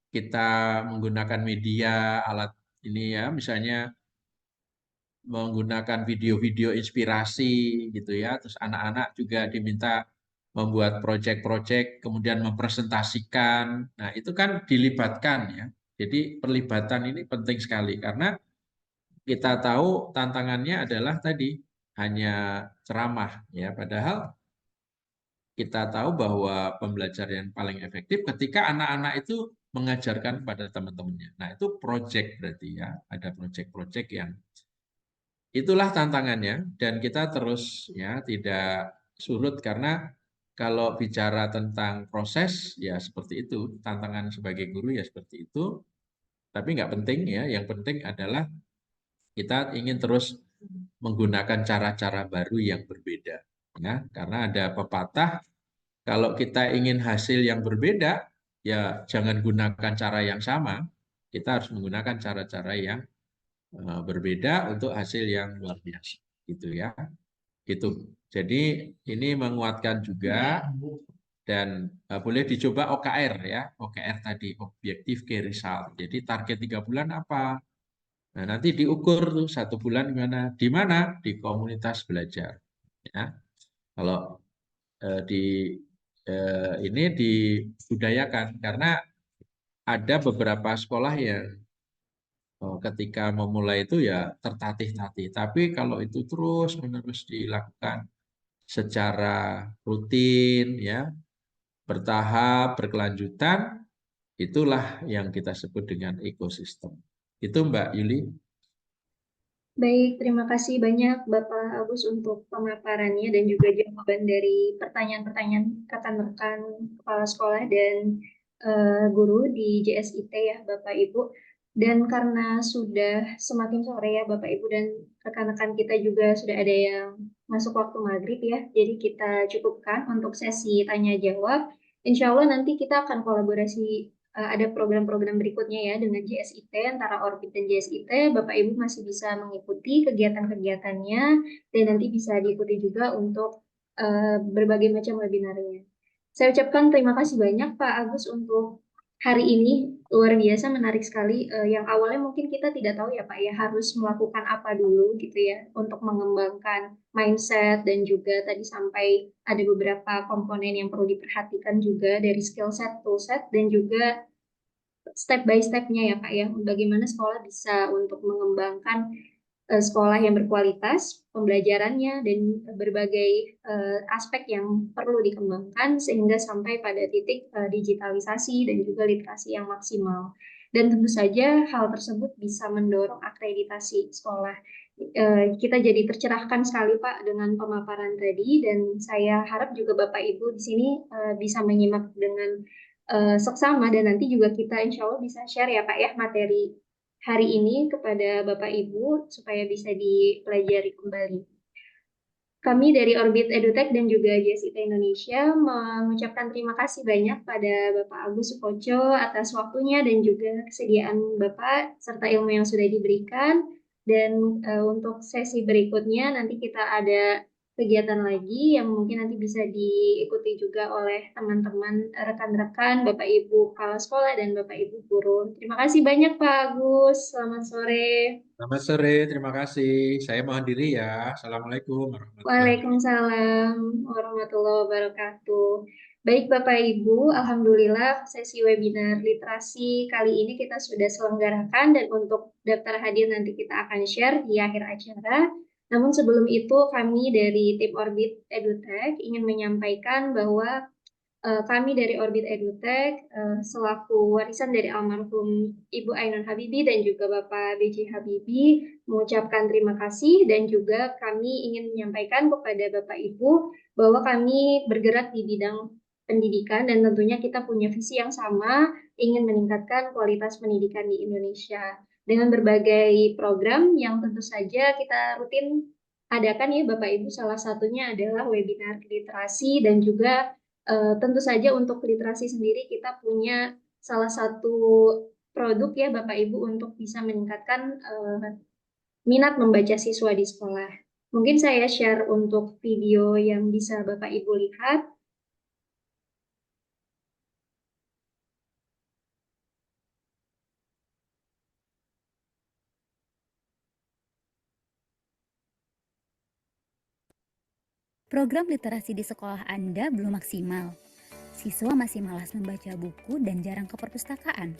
kita menggunakan media alat ini ya, misalnya menggunakan video-video inspirasi gitu ya. Terus anak-anak juga diminta membuat proyek-proyek, kemudian mempresentasikan. Nah, itu kan dilibatkan ya. Jadi perlibatan ini penting sekali karena kita tahu tantangannya adalah tadi hanya ceramah ya. Padahal kita tahu bahwa pembelajaran yang paling efektif ketika anak-anak itu mengajarkan pada teman-temannya. Nah, itu proyek berarti ya. Ada proyek-proyek yang itulah tantangannya dan kita terus ya tidak surut karena kalau bicara tentang proses ya seperti itu, tantangan sebagai guru ya seperti itu, tapi nggak penting ya, yang penting adalah kita ingin terus menggunakan cara-cara baru yang berbeda ya, karena ada pepatah kalau kita ingin hasil yang berbeda ya jangan gunakan cara yang sama, kita harus menggunakan cara-cara yang berbeda untuk hasil yang luar biasa gitu ya. Gitu. Jadi ini menguatkan juga dan boleh dicoba OKR ya. OKR tadi objektif key result. Jadi target 3 bulan apa? Nah, nanti diukur tuh 1 bulan gimana? Di mana? Di komunitas belajar. Ya. Kalau ini dibudayakan karena ada beberapa sekolah yang ketika memulai itu ya tertatih-tatih. Tapi kalau itu terus-menerus dilakukan secara rutin, ya, bertahap, berkelanjutan, itulah yang kita sebut dengan ekosistem. Itu Mbak Yuli. Baik, terima kasih banyak Bapak Agus untuk pemaparannya dan juga jawaban dari pertanyaan-pertanyaan rekan-rekan kepala sekolah dan guru di JSIT ya Bapak Ibu. Dan karena sudah semakin sore ya Bapak Ibu dan rekan-rekan kita juga sudah ada yang masuk waktu maghrib ya. Jadi kita cukupkan untuk sesi tanya jawab. Insya Allah nanti kita akan kolaborasi ada program-program berikutnya ya dengan JSIT, antara Orbit dan JSIT. Bapak Ibu masih bisa mengikuti kegiatan-kegiatannya dan nanti bisa diikuti juga untuk berbagai macam webinarnya. Saya ucapkan terima kasih banyak Pak Agus untuk hari ini, luar biasa menarik sekali. Yang awalnya mungkin kita tidak tahu ya Pak ya harus melakukan apa dulu gitu ya untuk mengembangkan mindset dan juga tadi sampai ada beberapa komponen yang perlu diperhatikan juga dari skill set, tool set dan juga step by step-nya ya Pak ya, bagaimana sekolah bisa untuk mengembangkan sekolah yang berkualitas, pembelajarannya, dan berbagai aspek yang perlu dikembangkan sehingga sampai pada titik digitalisasi dan juga literasi yang maksimal. Dan tentu saja hal tersebut bisa mendorong akreditasi sekolah. Kita jadi tercerahkan sekali Pak dengan pemaparan tadi dan saya harap juga Bapak Ibu di sini bisa menyimak dengan seksama dan nanti juga kita insya Allah bisa share ya Pak ya materi hari ini kepada Bapak Ibu supaya bisa dipelajari kembali. Kami dari Orbit EduTech dan juga JSIT Indonesia mengucapkan terima kasih banyak pada Bapak Agus Sukoco atas waktunya dan juga kesediaan Bapak serta ilmu yang sudah diberikan. Dan untuk sesi berikutnya nanti kita ada kegiatan lagi yang mungkin nanti bisa diikuti juga oleh teman-teman rekan-rekan, Bapak Ibu kepala sekolah dan Bapak Ibu guru. Terima kasih banyak Pak Agus. Selamat sore. Selamat sore, terima kasih. Saya mohon diri ya. Assalamualaikum warahmatullahi wabarakatuh. Waalaikumsalam warahmatullahi wabarakatuh. Baik Bapak Ibu, Alhamdulillah sesi webinar literasi kali ini kita sudah selenggarakan dan untuk daftar hadir nanti kita akan share di akhir acara. Namun sebelum itu kami dari tim Orbit EduTech ingin menyampaikan bahwa kami dari Orbit EduTech selaku warisan dari almarhum Ibu Ainun Habibi dan juga Bapak B.J. Habibie mengucapkan terima kasih dan juga kami ingin menyampaikan kepada Bapak Ibu bahwa kami bergerak di bidang pendidikan dan tentunya kita punya visi yang sama, ingin meningkatkan kualitas pendidikan di Indonesia dengan berbagai program yang tentu saja kita rutin adakan ya Bapak Ibu. Salah satunya adalah webinar literasi dan juga tentu saja untuk literasi sendiri kita punya salah satu produk ya Bapak Ibu untuk bisa meningkatkan minat membaca siswa di sekolah. Mungkin saya share untuk video yang bisa Bapak Ibu lihat. Program literasi di sekolah Anda belum maksimal. Siswa masih malas membaca buku dan jarang ke perpustakaan.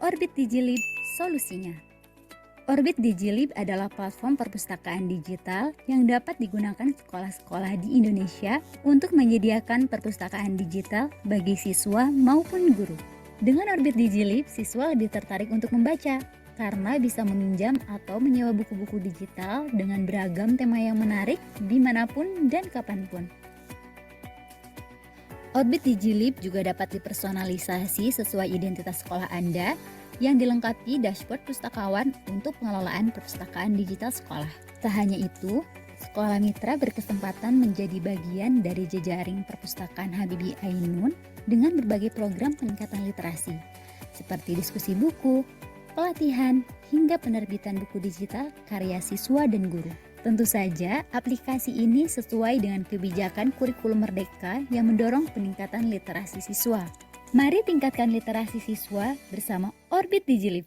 Orbit Digilib solusinya. Orbit Digilib adalah platform perpustakaan digital yang dapat digunakan sekolah-sekolah di Indonesia untuk menyediakan perpustakaan digital bagi siswa maupun guru. Dengan Orbit Digilib, siswa lebih tertarik untuk membaca karena bisa meminjam atau menyewa buku-buku digital dengan beragam tema yang menarik dimanapun dan kapanpun. Orbit Digilib juga dapat dipersonalisasi sesuai identitas sekolah Anda yang dilengkapi dashboard pustakawan untuk pengelolaan perpustakaan digital sekolah. Tak hanya itu, sekolah mitra berkesempatan menjadi bagian dari jejaring perpustakaan Habibie Ainun dengan berbagai program peningkatan literasi, seperti diskusi buku, pelatihan, hingga penerbitan buku digital karya siswa dan guru. Tentu saja, aplikasi ini sesuai dengan kebijakan kurikulum merdeka yang mendorong peningkatan literasi siswa. Mari tingkatkan literasi siswa bersama Orbit Digilib.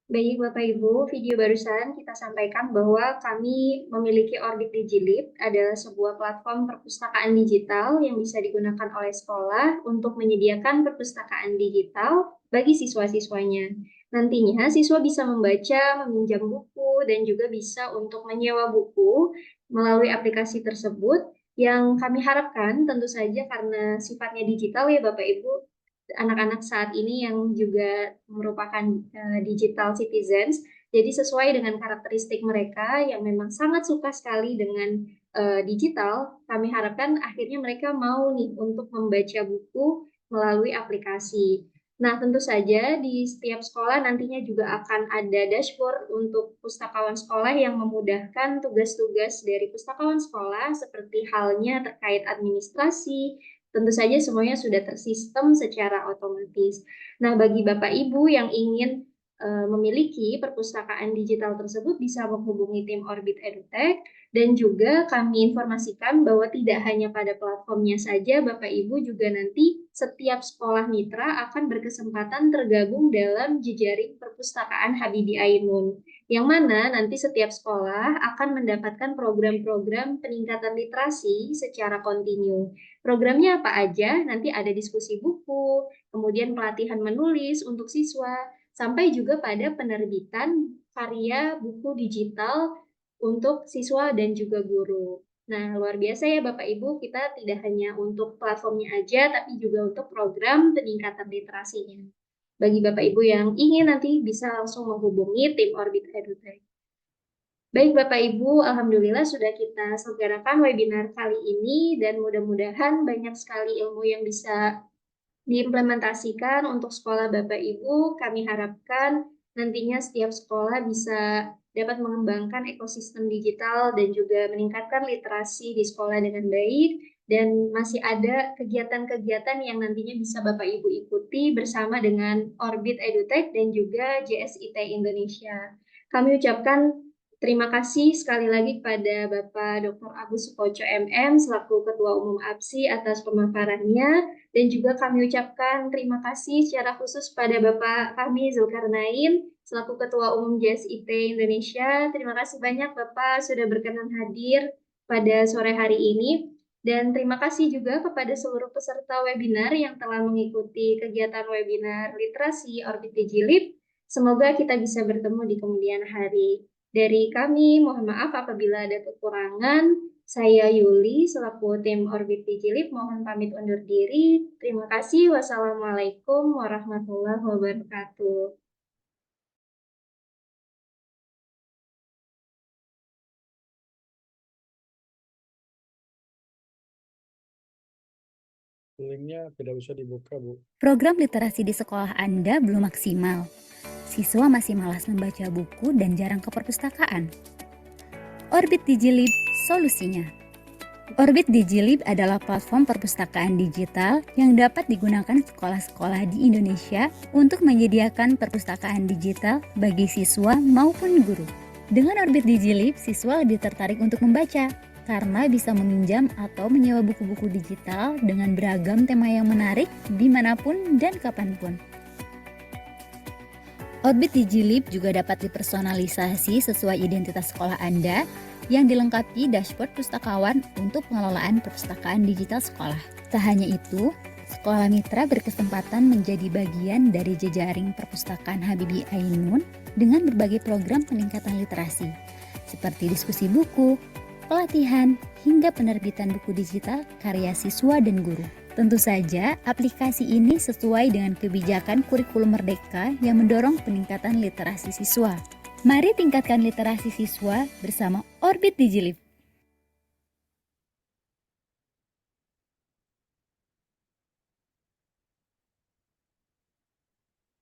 Baik Bapak Ibu, video barusan kita sampaikan bahwa kami memiliki Orbit Digilib adalah sebuah platform perpustakaan digital yang bisa digunakan oleh sekolah untuk menyediakan perpustakaan digital bagi siswa-siswanya. Nantinya siswa bisa membaca, meminjam buku, dan juga bisa untuk menyewa buku melalui aplikasi tersebut yang kami harapkan tentu saja karena sifatnya digital ya Bapak Ibu, anak-anak saat ini yang juga merupakan digital citizens, jadi sesuai dengan karakteristik mereka yang memang sangat suka sekali dengan digital, kami harapkan akhirnya mereka mau nih untuk membaca buku melalui aplikasi. Nah, tentu saja di setiap sekolah nantinya juga akan ada dashboard untuk pustakawan sekolah yang memudahkan tugas-tugas dari pustakawan sekolah seperti halnya terkait administrasi. Tentu saja semuanya sudah tersistem secara otomatis. Nah, bagi Bapak Ibu yang ingin memiliki perpustakaan digital tersebut bisa menghubungi tim Orbit EduTech dan juga kami informasikan bahwa tidak hanya pada platformnya saja Bapak Ibu juga nanti setiap sekolah mitra akan berkesempatan tergabung dalam jejaring perpustakaan Habibie Ainun yang mana nanti setiap sekolah akan mendapatkan program-program peningkatan literasi secara kontinu. Programnya apa aja? Nanti ada diskusi buku, kemudian pelatihan menulis untuk siswa, sampai juga pada penerbitan karya buku digital untuk siswa dan juga guru. Nah, luar biasa ya Bapak Ibu, kita tidak hanya untuk platformnya aja, tapi juga untuk program peningkatan literasinya. Bagi Bapak Ibu yang ingin nanti bisa langsung menghubungi tim Orbit EduTech. Baik Bapak Ibu, Alhamdulillah sudah kita selenggarakan webinar kali ini dan mudah-mudahan banyak sekali ilmu yang bisa diimplementasikan untuk sekolah Bapak Ibu. Kami harapkan nantinya setiap sekolah bisa dapat mengembangkan ekosistem digital dan juga meningkatkan literasi di sekolah dengan baik dan masih ada kegiatan-kegiatan yang nantinya bisa Bapak Ibu ikuti bersama dengan Orbit EduTech dan juga JSIT Indonesia. Kami ucapkan Terima kasih sekali lagi kepada Bapak Dr. Agus Sukoco MM selaku Ketua Umum APSI atas pemaparannya, dan juga kami ucapkan terima kasih secara khusus pada Bapak kami Zulkarnain selaku Ketua Umum JSIT Indonesia. Terima kasih banyak Bapak sudah berkenan hadir pada sore hari ini, dan terima kasih juga kepada seluruh peserta webinar yang telah mengikuti kegiatan webinar Literasi Orbit Digilib. Semoga kita bisa bertemu di kemudian hari. Dari kami, mohon maaf apabila ada kekurangan. Saya Yuli, selaku tim Orbit Digilib, mohon pamit undur diri. Terima kasih. Wassalamualaikum warahmatullahi wabarakatuh. Linknya tidak bisa dibuka, Bu. Program literasi di sekolah Anda belum maksimal. Siswa masih malas membaca buku dan jarang ke perpustakaan. Orbit Digilib solusinya. Orbit Digilib adalah platform perpustakaan digital yang dapat digunakan sekolah-sekolah di Indonesia untuk menyediakan perpustakaan digital bagi siswa maupun guru. Dengan Orbit Digilib, siswa lebih tertarik untuk membaca karena bisa meminjam atau menyewa buku-buku digital dengan beragam tema yang menarik dimanapun dan kapanpun. Orbit Digilib juga dapat dipersonalisasi sesuai identitas sekolah Anda yang dilengkapi dashboard pustakawan untuk pengelolaan perpustakaan digital sekolah. Tak hanya itu, sekolah mitra berkesempatan menjadi bagian dari jejaring perpustakaan Habibie Ainun dengan berbagai program peningkatan literasi, seperti diskusi buku, pelatihan, hingga penerbitan buku digital karya siswa dan guru. Tentu saja, aplikasi ini sesuai dengan kebijakan kurikulum merdeka yang mendorong peningkatan literasi siswa. Mari tingkatkan literasi siswa bersama Orbit Digilib.